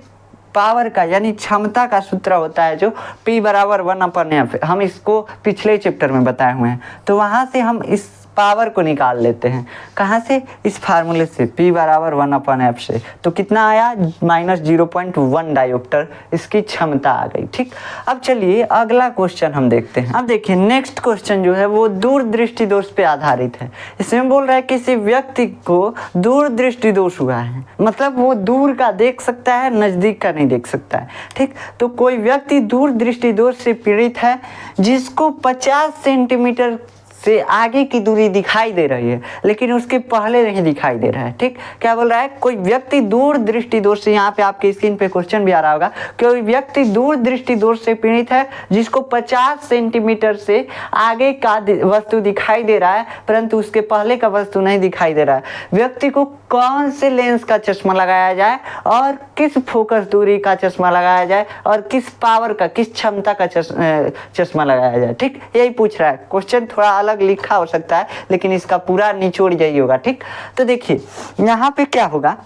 पावर का यानी क्षमता का सूत्र होता है जो P बराबर 1/f, हम इसको पिछले चैप्टर में बताए हुए हैं। तो वहाँ से हम इस पावर को निकाल लेते हैं। कहाँ से? इस फार्मूले से, P बराबर 1/f से। तो कितना आया? -0.1 डायोप्टर इसकी क्षमता आ गई। ठीक, अब चलिए अगला क्वेश्चन हम देखते हैं। अब देखिए नेक्स्ट क्वेश्चन जो है वो दूरदृष्टि दोष पे आधारित है। इसमें बोल रहा है किसी व्यक्ति को दूरदृष्टि दोष हुआ है, मतलब वो दूर का देख सकता है, नज़दीक का नहीं देख सकता है। ठीक, तो कोई व्यक्ति दूरदृष्टि दोष से पीड़ित है जिसको 50 सेंटीमीटर से आगे की दूरी दिखाई दे रही है लेकिन उसके पहले नहीं दिखाई दे रहा है। ठीक, क्या बोल रहा है? कोई व्यक्ति दूर दृष्टि दोष से, यहाँ पे आपके स्क्रीन पे क्वेश्चन भी आ रहा होगा, कोई व्यक्ति दूर दृष्टि दोष से पीड़ित है जिसको 50 सेंटीमीटर से आगे का वस्तु दिखाई दे रहा है परंतु उसके पहले का वस्तु नहीं दिखाई दे रहा है। व्यक्ति को कौन से लेंस का चश्मा लगाया जाए और किस फोकस दूरी का चश्मा लगाया जाए और किस पावर का, किस क्षमता का चश्मा लगाया जाए। ठीक, यही पूछ रहा है क्वेश्चन। थोड़ा अलग लिखा हो सकता है लेकिन इसका पूरा निचोड़ यही होगा। ठीक, तो देखिए यहाँ पे क्या होगा,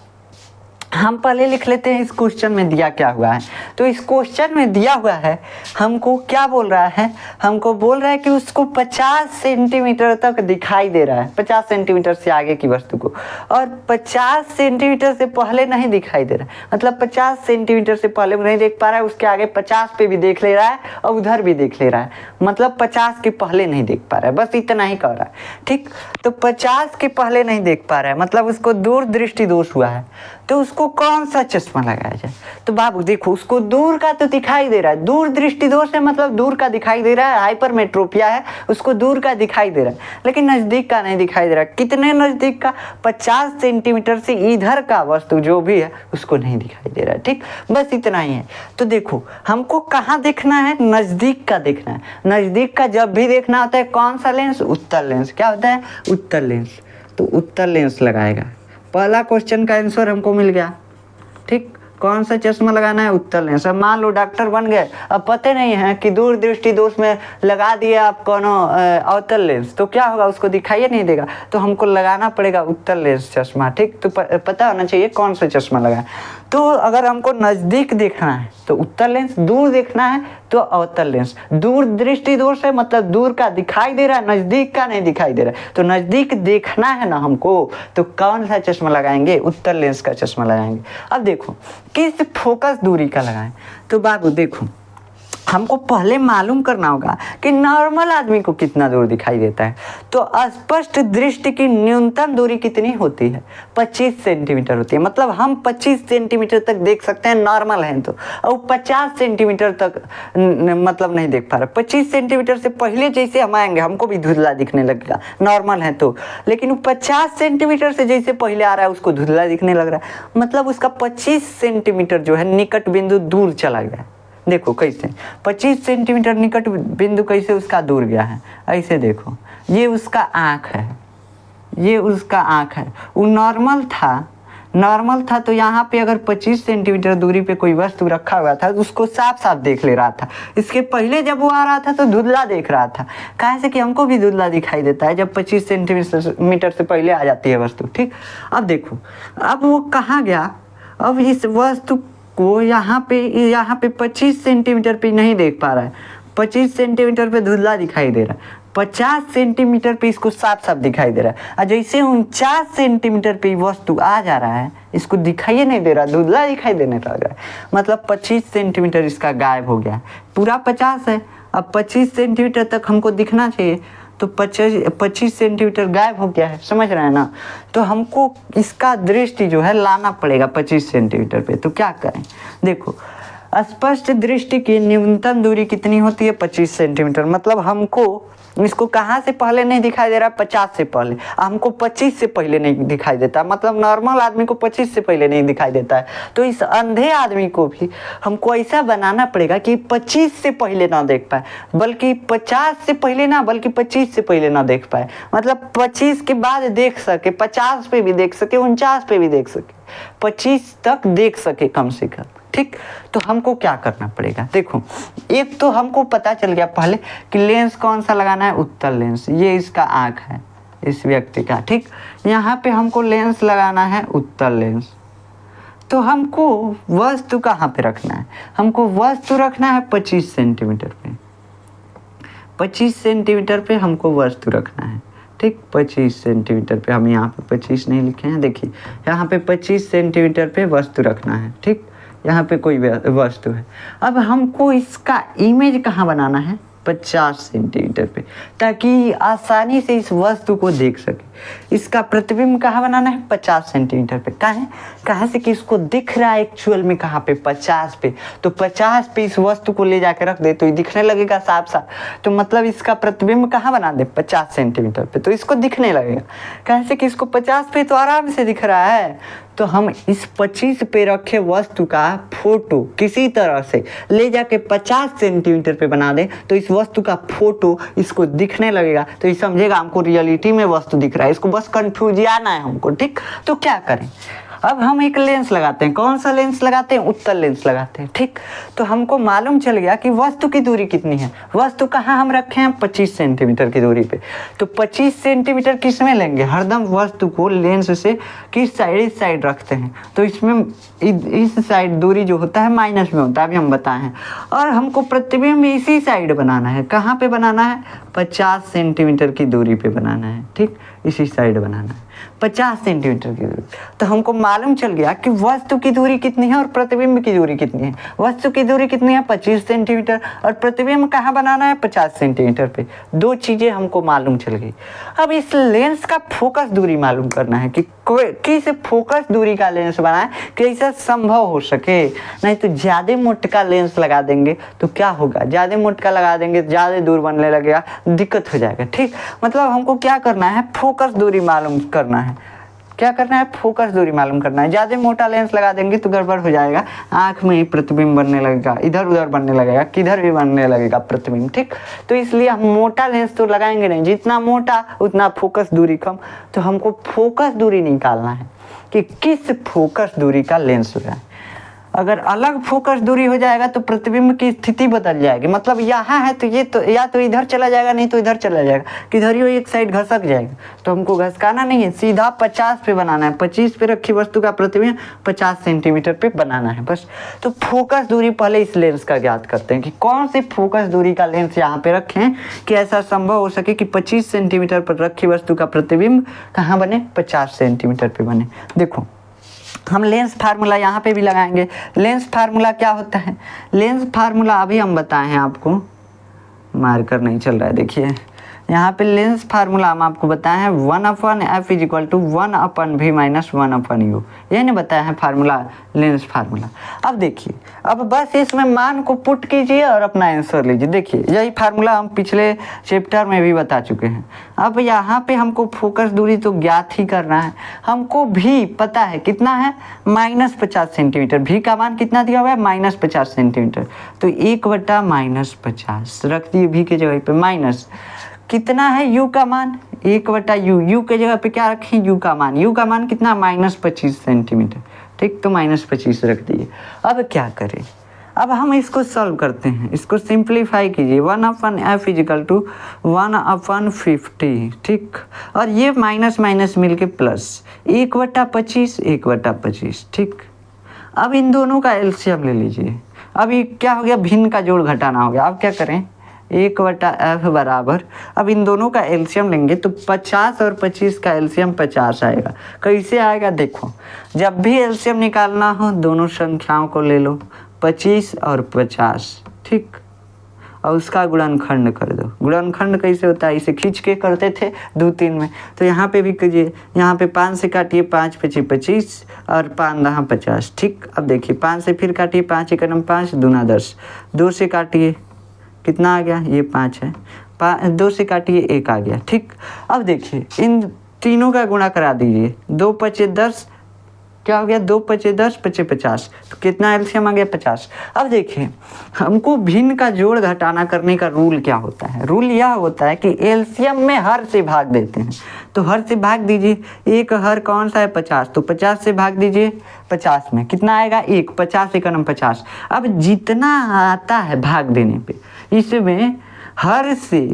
हम पहले लिख लेते हैं इस क्वेश्चन में दिया क्या हुआ है। तो इस क्वेश्चन में दिया हुआ है हमको क्या बोल रहा है, हमको बोल रहा है कि उसको 50 सेंटीमीटर तक दिखाई दे रहा है, 50 सेंटीमीटर से आगे की वस्तु को, और 50 सेंटीमीटर से पहले नहीं दिखाई दे रहा है। मतलब 50 सेंटीमीटर से पहले नहीं देख पा रहा है, उसके आगे 50 पे भी देख ले रहा है और उधर भी देख ले रहा है, मतलब 50 के पहले नहीं देख पा रहा है, बस इतना ही कह रहा है। ठीक, तो 50 के पहले नहीं देख पा रहा है मतलब उसको दूरदृष्टि दोष हुआ है। तो उसको कौन सा चश्मा लगाया जाए? तो बाबू देखो, उसको दूर का तो दिखाई दे रहा है, दूर दृष्टि दोष है मतलब दूर का दिखाई दे रहा है, हाइपरमेट्रोपिया है, उसको दूर का दिखाई दे रहा है लेकिन नज़दीक का नहीं दिखाई दे रहा। कितने नज़दीक का? 50 सेंटीमीटर से इधर का वस्तु जो भी है उसको नहीं दिखाई दे रहा है। ठीक, बस इतना ही है। तो देखो हमको कहाँ देखना है? नज़दीक का देखना है। नज़दीक का जब भी देखना होता है कौन सा लेंस? उत्तल लेंस। क्या होता है? उत्तल लेंस। तो उत्तल लेंस लगाएगा। पहला क्वेश्चन का आंसर हमको मिल गया। ठीक, कौन सा चश्मा लगाना है? उत्तल लेंस। अब मान लो डॉक्टर बन गए, अब पता नहीं है कि दूर दृष्टि दोष में लगा दिया आप कौन अवतल लेंस, तो क्या होगा? उसको दिखाई नहीं देगा, तो हमको लगाना पड़ेगा उत्तल लेंस चश्मा। ठीक, तो पता होना चाहिए कौन सा चश्मा लगाए। तो अगर हमको नज़दीक देखना है तो उत्तल लेंस, दूर देखना है तो अवतल लेंस। दूर दृष्टि दोष है मतलब दूर का दिखाई दे रहा है, नज़दीक का नहीं दिखाई दे रहा है। तो नज़दीक देखना है ना हमको, तो कौन सा चश्मा लगाएंगे? उत्तल लेंस का चश्मा लगाएंगे। अब देखो किस फोकस दूरी का लगाएं। तो बाबू देखो हमको पहले मालूम करना होगा कि नॉर्मल आदमी को कितना दूर दिखाई देता है। तो स्पष्ट दृष्टि की न्यूनतम दूरी कितनी होती है? 25 सेंटीमीटर होती है। मतलब हम 25 सेंटीमीटर तक देख सकते हैं नॉर्मल हैं तो, और 50 सेंटीमीटर तक मतलब नहीं देख पा रहे। 25 सेंटीमीटर से पहले जैसे हम आएंगे हमको भी धुंधला दिखने लगेगा, नॉर्मल है तो। लेकिन 50 सेंटीमीटर से जैसे पहले आ रहा है उसको धुंधला दिखने लग रहा है, मतलब उसका 25 सेंटीमीटर जो है निकट बिंदु दूर चला गया। देखो कैसे 25 सेंटीमीटर निकट बिंदु कैसे उसका दूर गया है। ऐसे देखो, ये उसका आँख है, ये उसका आँख है। वो नॉर्मल था तो यहाँ पे अगर 25 सेंटीमीटर दूरी पे कोई वस्तु रखा हुआ था तो उसको साफ साफ देख ले रहा था। इसके पहले जब वो आ रहा था तो धुंधला देख रहा था। कहाँ से कि हमको भी धुंधला दिखाई देता है जब 25 सेंटीमीटर से पहले आ जाती है वस्तु। ठीक, अब देखो अब वो कहाँ गया? अब इस वस्तु को यहाँ पे 25 सेंटीमीटर पे नहीं देख पा रहा है, 25 सेंटीमीटर पे धुंधला दिखाई दे रहा है, 50 सेंटीमीटर पे इसको साफ साफ दिखाई दे रहा है। और जैसे 49 सेंटीमीटर पे वस्तु आ जा रहा है इसको दिखाई नहीं दे रहा, धुंधला दिखाई देने लग रहा है। मतलब 25 सेंटीमीटर इसका गायब हो गया। पूरा 50 है, अब 25 सेंटीमीटर तक हमको दिखना चाहिए तो 25 सेंटीमीटर गायब हो गया है। समझ रहे हैं ना? तो हमको इसका दृष्टि जो है लाना पड़ेगा 25 सेंटीमीटर पे। तो क्या करें? देखो स्पष्ट दृष्टि की न्यूनतम दूरी कितनी होती है? 25 सेंटीमीटर। मतलब हमको इसको कहाँ से पहले नहीं दिखाई दे रहा? 50 से पहले। हमको 25 से पहले नहीं दिखाई देता, मतलब नॉर्मल आदमी को 25 से पहले नहीं दिखाई देता है। तो इस अंधे आदमी को भी हमको ऐसा बनाना पड़ेगा कि 25 से पहले ना देख पाए, बल्कि 50 से पहले ना, बल्कि 25 से पहले ना देख पाए। मतलब 25 के बाद देख सके, 50 पे भी देख सके, 49 पे भी देख सके, 25 तक देख सके कम से कम। ठीक, तो हमको क्या करना पड़ेगा? देखो एक तो हमको पता चल गया पहले कि लेंस कौन सा लगाना है? उत्तल लेंस। ये इसका आँख है इस व्यक्ति का। ठीक, यहाँ पे हमको लेंस लगाना है उत्तल लेंस। तो हमको वस्तु कहाँ पे रखना है? हमको वस्तु रखना है 25 सेंटीमीटर पे। 25 सेंटीमीटर पे हमको वस्तु रखना है। ठीक 25 सेंटीमीटर पे, हम यहाँ पे 25 नहीं लिखे हैं, देखिए यहाँ पे 25 सेंटीमीटर पे वस्तु रखना है। ठीक, यहाँ पे कोई वस्तु है। अब हमको इसका इमेज कहाँ बनाना है, 50 सेंटीमीटर पे, ताकि आसानी से इस वस्तु को देख सके। इसका प्रतिबिंब कहाँ बनाना है, 50 सेंटीमीटर पे। कहाँ से कि इसको दिख रहा है एक्चुअल में कहाँ पे, 50 पे। तो 50 पे इस वस्तु को ले जाकर रख दे तो ये दिखने लगेगा साफ साफ। तो मतलब इसका प्रतिबिंब कहाँ बना दे, 50 सेंटीमीटर पे, तो इसको दिखने लगेगा। कहाँ से कि इसको 50 पे तो आराम से दिख रहा है। तो हम इस 25 पे रखे वस्तु का फोटो किसी तरह से ले जाके 50 सेंटीमीटर पे बना दें तो इस वस्तु का फोटो इसको दिखने लगेगा। तो ये समझेगा हमको रियलिटी में वस्तु दिख रहा है, इसको बस कंफ्यूजियाना है हमको। ठीक, तो क्या करें, अब हम एक लेंस लगाते हैं। कौन सा लेंस लगाते हैं, उत्तल लेंस लगाते हैं। ठीक, तो हमको मालूम चल गया कि वस्तु की दूरी कितनी है। वस्तु कहाँ हम रखे हैं, 25 सेंटीमीटर की दूरी पे। तो 25 सेंटीमीटर किस में लेंगे, हरदम वस्तु को लेंस से किस साइड, इस साइड रखते हैं। तो इसमें इस साइड दूरी जो होता है माइनस में होता है, अभी हम बताए हैं। और हमको प्रतिबिंब इसी साइड बनाना है। कहाँ पे बनाना है, 50 सेंटीमीटर की दूरी पे बनाना है। ठीक, इसी साइड बनाना है 50 सेंटीमीटर की दूरी। तो हमको मालूम चल गया कि वस्तु की दूरी कितनी है और प्रतिबिंब की दूरी कितनी है। वस्तु की दूरी कितनी है, 25 सेंटीमीटर, और प्रतिबिंब कहाँ बनाना है, 50 सेंटीमीटर पे। दो चीज़ें हमको मालूम चल गई। अब इस लेंस का फोकस दूरी मालूम करना है कि किस फोकस दूरी का लेंस बनाए कि ऐसा संभव हो सके। नहीं तो ज़्यादा मोटका लेंस लगा देंगे तो क्या होगा, ज़्यादा मोटका लगा देंगे ज़्यादा दूर बनने लगेगा, दिक्कत हो जाएगा। ठीक, मतलब हमको क्या करना है, फोकस दूरी मालूम करना है। क्या करना है, फोकस दूरी मालूम करना है। ज़्यादा मोटा लेंस लगा देंगे तो गड़बड़ हो जाएगा, आँख में ही प्रतिबिंब बनने लगेगा, इधर उधर बनने लगेगा, किधर भी बनने लगेगा प्रतिबिंब। ठीक, तो इसलिए हम मोटा लेंस तो लगाएंगे नहीं, जितना मोटा उतना फोकस दूरी कम। तो हमको फोकस दूरी निकालना है कि किस फोकस दूरी का लेंस लगाएं। अगर अलग फोकस दूरी हो जाएगा तो प्रतिबिंब की स्थिति बदल जाएगी। मतलब यहाँ है तो ये तो या तो इधर चला जाएगा, नहीं तो इधर चला जाएगा, किधर ही एक साइड घसक जाएगा। तो हमको घसकाना नहीं है, सीधा 50 पे बनाना है। 25 पे रखी वस्तु का प्रतिबिंब 50 सेंटीमीटर पे बनाना है बस। तो फोकस दूरी पहले इस लेंस का ज्ञात करते हैं कि कौन सी फोकस दूरी का लेंस यहाँ पे रखें कि ऐसा संभव हो सके कि 25 सेंटीमीटर पर रखी वस्तु का प्रतिबिंब कहाँ बने, 50 सेंटीमीटर पे बने। देखो हम लेंस फार्मूला यहाँ पे भी लगाएंगे। लेंस फार्मूला क्या होता है, लेंस फार्मूला अभी हम बताए हैं आपको, मार्कर नहीं चल रहा है, देखिए यहाँ पे लेंस फार्मूला हम आपको बताए हैं 1/f = 1/v - 1/u। ये नहीं बताया है फार्मूला, लेंस फार्मूला। अब देखिए, अब बस इसमें मान को पुट कीजिए और अपना आंसर लीजिए। देखिए यही फार्मूला हम पिछले चैप्टर में भी बता चुके हैं। अब यहाँ पे हमको फोकस दूरी तो ज्ञात ही करना है। हमको भी पता है कितना है, -50 सेंटीमीटर। भी का मान कितना दिया हुआ है, -50 सेंटीमीटर। तो 1/-50 रख दिए भी के जगह पे, माइनस कितना है u का मान, 1/u। u के जगह पे क्या रखें, u का मान। u का मान कितना, -25 सेंटीमीटर। ठीक, तो -25 रख दिए। अब क्या करें, अब हम इसको सॉल्व करते हैं, इसको सिंप्लीफाई कीजिए। 1/f = 1/50। ठीक, और ये माइनस माइनस मिलके प्लस 1/25, 1/25। ठीक, अब इन दोनों का एलसीएम ले लीजिए। अब ये क्या हो गया, भिन्न का जोड़ घटाना हो गया। अब क्या करें, 1/f बराबर, अब इन दोनों का एलसीएम लेंगे तो 50 और 25 का एलसीएम 50 आएगा। कैसे आएगा, देखो जब भी एलसीएम निकालना हो दोनों संख्याओं को ले लो, 25 और 50। ठीक, और उसका गुणनखंड कर दो। गुणनखंड कैसे होता है, इसे खींच के करते थे 2-3 में, तो यहाँ पे भी कीजिए। यहाँ पे 5 से काटिए, 5 × 5 = 25 और 5 × 50। ठीक, अब देखिए 5 से फिर काटिए, 5 × 1 = 5, 2 × 10। 2 से काटिए, कितना आ गया, ये 5 है। 2 से काटिए, 1 आ गया। ठीक, अब देखिए इन तीनों का गुणा करा दीजिए। 2 × 5 = 10, क्या हो गया, 2 × 5 = 10, 5 × 50। तो कितना एलसीएम आ गया, 50। अब देखिए हमको भिन्न का जोड़ घटाना करने का रूल क्या होता है, रूल यह होता है कि एलसीएम में हर से भाग देते हैं। तो हर से भाग दीजिए, एक हर कौन सा है, 50। तो 50 से भाग दीजिए 50 में, कितना आएगा, 1। 50 × 1 = 50। अब जितना आता है भाग देने पे, इसमें हर से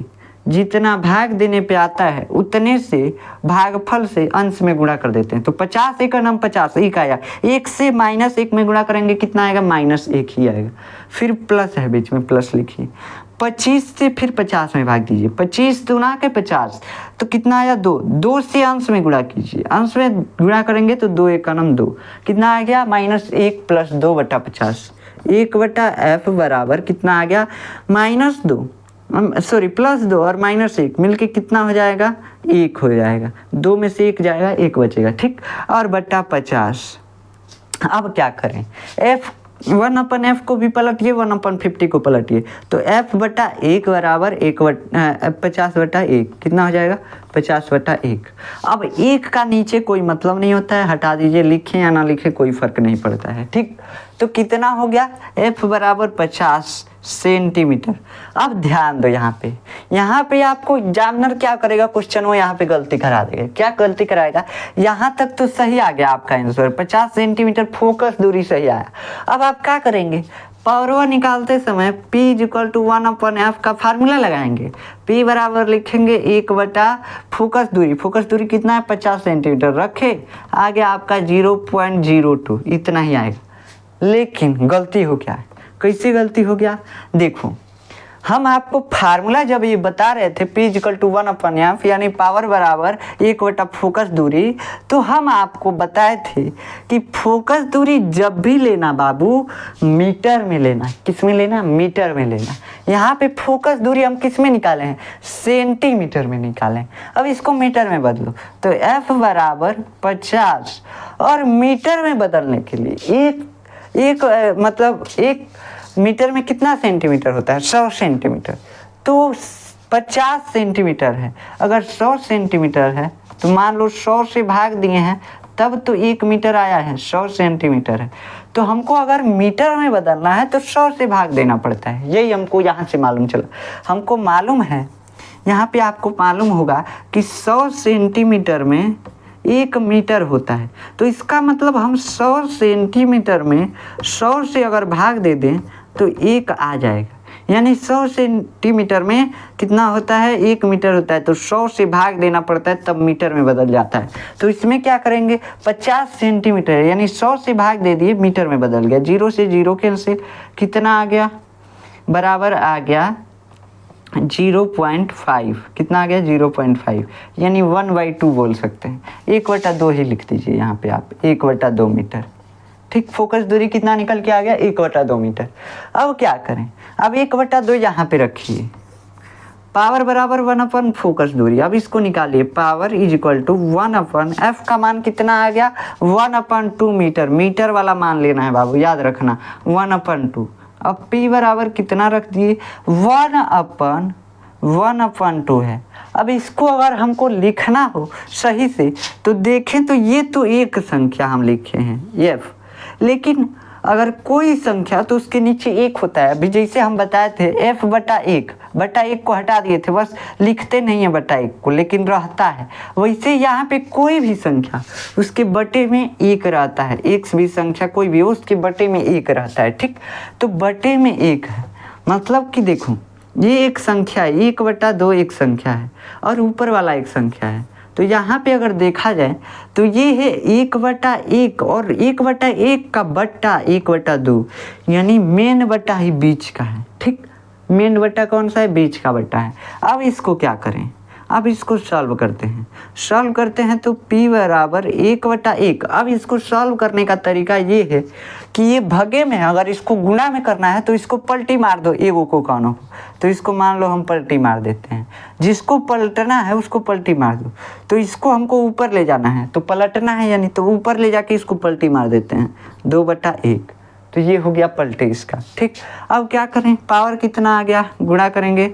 जितना भाग देने पे आता है उतने से भागफल से अंश में गुणा कर देते हैं। तो 50 एक का नाम 50 एक आया, 1 से -1 में गुणा करेंगे कितना आएगा, -1 ही आएगा। फिर प्लस है बीच में, प्लस लिखिए। 25 से फिर 50 में भाग दीजिए, 25 दूना के 50 तो कितना आया 2, 2 से अंश में गुणा कीजिए, अंश में गुणा करेंगे तो 2 एक का नाम 2, कितना आ गया -1 + 2/50। 1/f बराबर कितना आ गया -2 +2 और -1 मिलके कितना हो जाएगा, 1 हो जाएगा। 2 में से 1 जाएगा, 1 बचेगा, ठीक। और बटा 50। अब क्या करें, 1/f को भी पलटिए, 1/50 को पलटिए, तो f/1 बराबर 50/1 कितना हो जाएगा, 50/1। अब 1 का नीचे कोई मतलब नहीं होता है, हटा दीजिए, लिखें या ना लिखें कोई फर्क नहीं पड़ता है, ठीक। तो कितना हो गया, f बराबर 50 सेंटीमीटर। अब ध्यान दो, यहाँ पे आपको एग्जामिनर क्या करेगा, क्वेश्चन वो यहाँ पे गलती करा देगा। क्या गलती कराएगा, यहाँ तक तो सही आ गया आपका आंसर, 50 सेंटीमीटर फोकस दूरी सही आया। अब आप क्या करेंगे, पावर निकालते समय P = 1/f का फार्मूला लगाएंगे। P बराबर लिखेंगे 1 फोकस दूरी कितना है, 50 सेंटीमीटर रखे, आगे आपका 0.02 इतना ही आएगा। लेकिन गलती हो क्या है, कैसे गलती हो गया, देखो हम आपको फार्मूला जब ये बता रहे थे P = 1/f यानी पावर बराबर 1 फोकस दूरी, तो हम आपको बताए थे कि फोकस दूरी जब भी लेना बाबू मीटर में लेना। किस में लेना, मीटर में लेना। यहाँ पे फोकस दूरी हम किस में निकाले हैं, सेंटीमीटर में निकालें। अब इसको मीटर में बदलो तो f बराबर 50 और मीटर में बदलने के लिए एक मीटर में कितना सेंटीमीटर होता है, 100 सेंटीमीटर। तो 50 सेंटीमीटर है, अगर 100 सेंटीमीटर है तो मान लो 100 से भाग दिए हैं तब तो 1 मीटर आया है, 100 सेंटीमीटर है। तो हमको अगर मीटर में बदलना है तो 100 से भाग देना पड़ता है, यही हमको यहाँ से मालूम चला। हमको मालूम है, यहाँ पे आपको मालूम होगा कि 100 सेंटीमीटर में 1 मीटर होता है। तो इसका मतलब हम 100 सेंटीमीटर में 100 से अगर भाग दे दें तो 1 आ जाएगा, यानी 100 सेंटीमीटर में कितना होता है, 1 मीटर होता है। तो 100 से भाग देना पड़ता है तब मीटर में बदल जाता है। तो इसमें क्या करेंगे, 50 सेंटीमीटर यानी 100 से भाग दे दिए, मीटर में बदल गया। 0 से 0 कैंसिल, कितना आ गया, बराबर आ गया 0.5, कितना आ गया 0.5 यानी 1/2 बोल सकते हैं। 1/2 ही लिख दीजिए यहाँ पे आप, 1/2 मीटर, ठीक। फोकस दूरी कितना निकल के आ गया, 1/2 मीटर। अब क्या करें, अब 1/2 यहाँ पे रखिए, पावर बराबर 1/, फोकस दूरी। अब इसको निकालिए, पावर = 1/f का मान कितना आ गया, 1/2 मीटर। मीटर वाला मान लेना है बाबू, याद रखना 1/2। अब P बराबर कितना रख दिए, 1/1/2 है। अब इसको अगर हमको लिखना हो सही से तो देखें तो ये तो एक संख्या हम लिखे हैं f, लेकिन अगर कोई संख्या तो उसके नीचे 1 होता है। अभी जैसे हम बताए थे f/1 को हटा दिए थे, बस लिखते नहीं है बटा 1 को, लेकिन रहता है। वैसे यहाँ पे कोई भी संख्या उसके बटे में 1 रहता है, x भी संख्या कोई भी हो उसके बटे में 1 रहता है, ठीक। तो बटे में 1 है, मतलब कि देखो ये एक संख्या है, 1/2 एक संख्या है और ऊपर वाला एक संख्या है। तो यहाँ पे अगर देखा जाए तो ये है 1/1 और 1/1 का बट्टा 1/2 यानी मेन बट्टा ही बीच का है, ठीक। मेन बट्टा कौन सा है, बीच का बट्टा है। अब इसको क्या करें, अब इसको सॉल्व करते हैं तो P बराबर 1/1। अब इसको सॉल्व करने का तरीका ये है कि ये भगे में, अगर इसको गुणा में करना है तो इसको पलटी मार दो, एगो को कानों को। तो इसको मान लो हम पलटी मार देते हैं, जिसको पलटना है उसको पलटी मार दो। तो इसको हमको ऊपर ले जाना है तो पलटना है, यानी तो ऊपर ले जाके इसको पलटी मार देते हैं, 2/1। तो ये हो गया पलटे इसका, ठीक। अब क्या करें, पावर कितना आ गया, गुणा करेंगे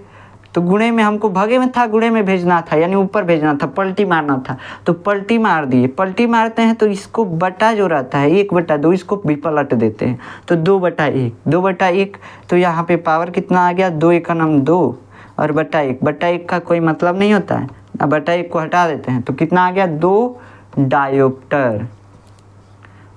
तो गुणे में हमको भगे में था, गुणे में भेजना था यानी ऊपर भेजना था, पलटी मारना था तो पलटी मार दिए। पलटी मारते हैं तो इसको बटा जो रहता है 1/2 इसको भी पलट देते हैं तो 2/1 तो यहाँ पे पावर कितना आ गया, 2 का नाम 2 और बटा 1 का कोई मतलब नहीं होता है। अब बटा 1 को हटा देते हैं तो कितना आ गया, 2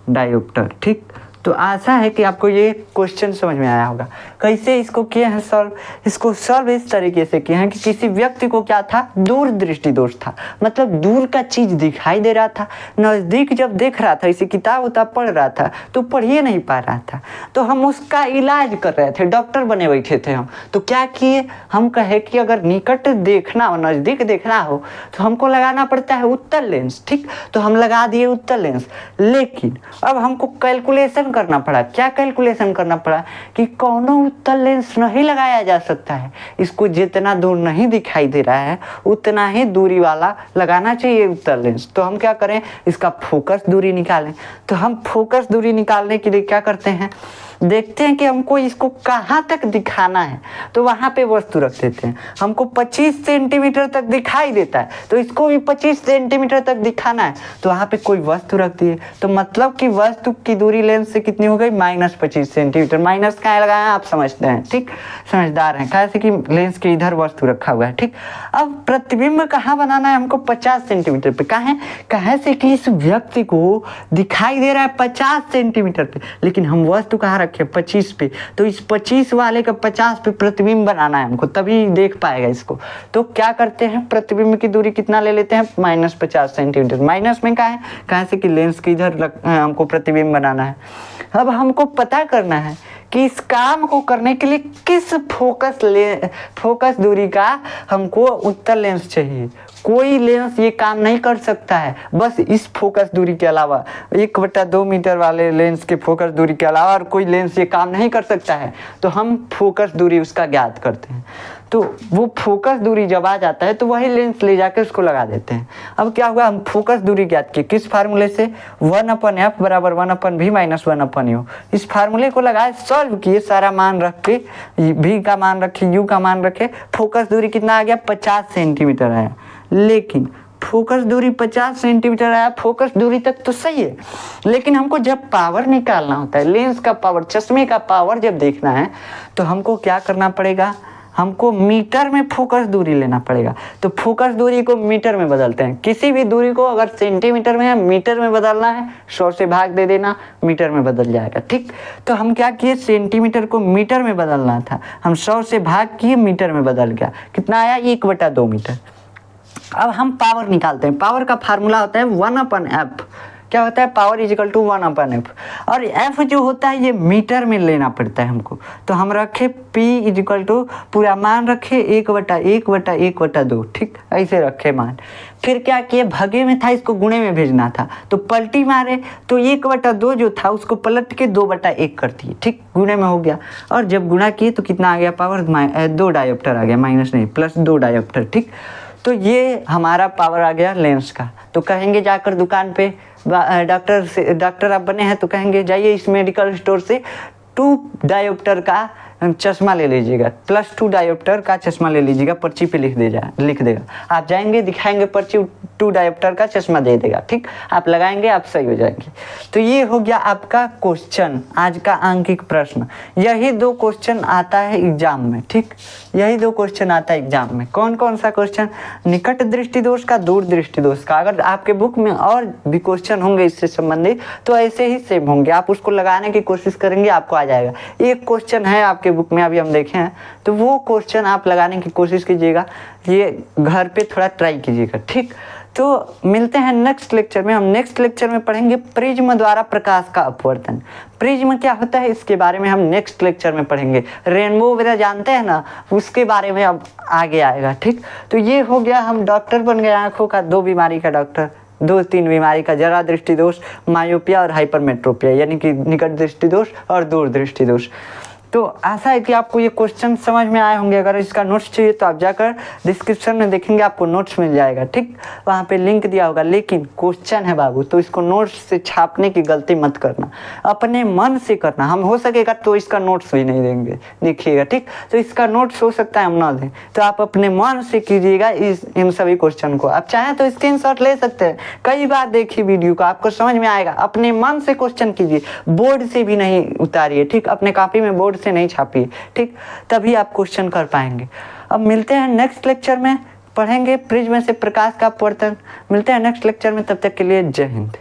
डायोप्टर, ठीक। तो आशा है कि आपको ये क्वेश्चन समझ में आया होगा। कैसे इसको किए हैं सॉल्व? इसको सॉल्व इस तरीके से किए हैं कि किसी व्यक्ति को क्या था, दूरदृष्टि दोष था, मतलब दूर का चीज दिखाई दे रहा था, नजदीक जब देख रहा था, इसे किताब उताब पढ़ रहा था तो पढ़ ही नहीं पा रहा था, तो हम उसका इलाज कर रहे थे, डॉक्टर बने बैठे थे हम। तो क्या किए, हम कहे कि अगर निकट देखना हो, नजदीक देखना हो तो हमको लगाना पड़ता है उत्तल लेंस, ठीक। तो हम लगा दिए उत्तल लेंस, लेकिन अब हमको कैलकुलेशन करना पड़ा। क्या कैलकुलेशन करना पड़ा कि कौनो उत्तल लेंस नहीं लगाया जा सकता है, इसको जितना दूर नहीं दिखाई दे रहा है उतना ही दूरी वाला लगाना चाहिए उत्तल लेंस। तो हम क्या करें, इसका फोकस दूरी निकालें। तो हम फोकस दूरी निकालने के लिए क्या करते हैं, देखते हैं कि हमको इसको कहाँ तक दिखाना है, तो वहाँ पे वस्तु रख देते हैं। हमको 25 सेंटीमीटर तक दिखाई देता है तो इसको भी 25 सेंटीमीटर तक दिखाना है, तो वहाँ पे कोई वस्तु रख दिए। तो मतलब कि वस्तु की दूरी लेंस से कितनी हो गई, -25 सेंटीमीटर। माइनस कहाँ लगाया आप समझते हैं, ठीक, समझदार हैं, कैसे कि लेंस के इधर वस्तु रखा हुआ है, ठीक। अब प्रतिबिंब कहाँ बनाना है हमको, 50 सेंटीमीटर पे। कहाँ से कि इस व्यक्ति को दिखाई दे रहा है 50 सेंटीमीटर पे, लेकिन हम वस्तु कहाँ रखें, 25 पे। तो इस 25 वाले का 50 पे प्रतिबिंब बनाना है हमको, तभी देख पाएगा इसको। तो क्या करते हैं, प्रतिबिंब की दूरी कितना ले लेते हैं, -50 सेंटीमीटर। माइनस में कहाँ से कि लेंस के इधर हमको प्रतिबिंब बनाना है। अब हमको पता करना है कि इस काम को करने के लिए किस फोकस दूरी का हमको उत्तल लेंस चाहिए। कोई लेंस ये काम नहीं कर सकता है, बस इस फोकस दूरी के अलावा, 1/2 मीटर वाले लेंस के फोकस दूरी के अलावा और कोई लेंस ये काम नहीं कर सकता है। तो हम फोकस दूरी उसका ज्ञात करते हैं। तो वो फोकस दूरी जब आ जाता है तो वही लेंस ले जाकर उसको लगा देते हैं। अब क्या हुआ, हम फोकस दूरी ज्ञात किए किस फार्मूले से, 1/f बराबर 1/v माइनस 1/u। इस फार्मूले को लगाए, सॉल्व किए, सारा मान रख के, v का मान रखे, u का मान रखे, फोकस दूरी कितना आ गया, 50 सेंटीमीटर आया। लेकिन फोकस दूरी 50 सेंटीमीटर आया, फोकस दूरी तक तो सही है, लेकिन हमको जब पावर निकालना होता है, लेंस का पावर, चश्मे का पावर जब देखना है, तो हमको क्या करना पड़ेगा, हमको मीटर में फोकस दूरी लेना पड़ेगा। तो फोकस दूरी को मीटर में बदलते हैं। किसी भी दूरी को अगर सेंटीमीटर में है, मीटर में बदलना है, 100 से भाग दे देना, मीटर में बदल जाएगा, ठीक। तो हम क्या किए, सेंटीमीटर को मीटर में बदलना था, हम 100 से भाग किए, मीटर में बदल गया। कितना आया, 1/2 मीटर। अब हम पावर निकालते हैं। पावर का फार्मूला होता है 1/f। क्या होता है, पावर = 1/f। और f जो होता है ये मीटर में लेना पड़ता है हमको। तो हम रखे p = पूरा मान रखे 1/1/1/2, ठीक, ऐसे रखे मान। फिर क्या किए, भगे में था, इसको गुणे में भेजना था, तो पलटी मारे, तो 1/2 जो था उसको पलट के 2/1 कर दिए, ठीक, गुणे में हो गया। और जब गुणा किए तो कितना आ गया, पावर 2 डायोप्टर आ गया, माइनस नहीं, +2 डायोप्टर, ठीक। तो ये हमारा पावर आ गया लेंस का। तो कहेंगे जाकर दुकान पे, डॉक्टर आप बने हैं तो कहेंगे जाइए इस मेडिकल स्टोर से 2 डायोप्टर का चश्मा ले लीजिएगा, +2 डायोप्टर का चश्मा ले लीजिएगा, पर्ची पे लिख देगा। आप जाएंगे, दिखाएंगे पर्ची, 2 डायोप्टर का चश्मा दे देगा, ठीक, आप लगाएंगे, आप सही हो जाएंगे। तो ये हो गया आपका क्वेश्चन, आज का आंकिक प्रश्न। यही 2 क्वेश्चन आता है एग्जाम में, ठीक, यही 2 क्वेश्चन आता है एग्जाम में। कौन कौन सा क्वेश्चन, निकट दृष्टि दोष का, दूर दृष्टि दोष का। अगर आपके बुक में और भी क्वेश्चन होंगे इससे संबंधित तो ऐसे ही सेम होंगे, आप उसको लगाने की कोशिश करेंगे, आपको आ जाएगा। एक क्वेश्चन है आपके बुक में, अभी हम देखे हैं, तो वो क्वेश्चन आप लगाने की कोशिश कीजिएगा, ये घर पे थोड़ा ट्राई कीजिएगा, ठीक। तो मिलते हैं नेक्स्ट लेक्चर में। हम नेक्स्ट लेक्चर में पढ़ेंगे प्रिज्म द्वारा प्रकाश का अपवर्तन। प्रिज्म क्या होता है इसके बारे में हम नेक्स्ट लेक्चर में पढ़ेंगे। रेनबो वगैरह जानते हैं ना, उसके बारे में अब आगे आएगा, ठीक। तो ये हो गया, हम डॉक्टर बन गए, आंखों का 2 बीमारी का डॉक्टर, 2-3 बीमारी का, जरा दृष्टि दोष, मायोपिया और हाइपरमेट्रोपिया, यानी कि निकट दृष्टि दोष और दूर दृष्टि दोष। तो आशा है कि आपको ये क्वेश्चन समझ में आए होंगे। अगर इसका नोट्स चाहिए तो आप जाकर डिस्क्रिप्शन में देखेंगे, आपको नोट्स मिल जाएगा, ठीक, वहाँ पे लिंक दिया होगा। लेकिन क्वेश्चन है बाबू, तो इसको नोट्स से छापने की गलती मत करना, अपने मन से करना। हम हो सकेगा तो इसका नोट्स भी नहीं देंगे, देखिएगा, ठीक। तो इसका नोट्स हो सकता है हम ना दें, तो आप अपने मन से कीजिएगा इन सभी क्वेश्चन को। आप चाहें तो स्क्रीनशॉट ले सकते हैं, कई बार देखिए वीडियो को, आपको समझ में आएगा। अपने मन से क्वेश्चन कीजिए, बोर्ड से भी नहीं उतारिए, ठीक, अपने कॉपी में बोर्ड से नहीं छापिए, ठीक, तभी आप क्वेश्चन कर पाएंगे। अब मिलते हैं नेक्स्ट लेक्चर में, पढ़ेंगे प्रिज्म से प्रकाश का अपवर्तन। मिलते हैं नेक्स्ट लेक्चर में, तब तक के लिए जय हिंद।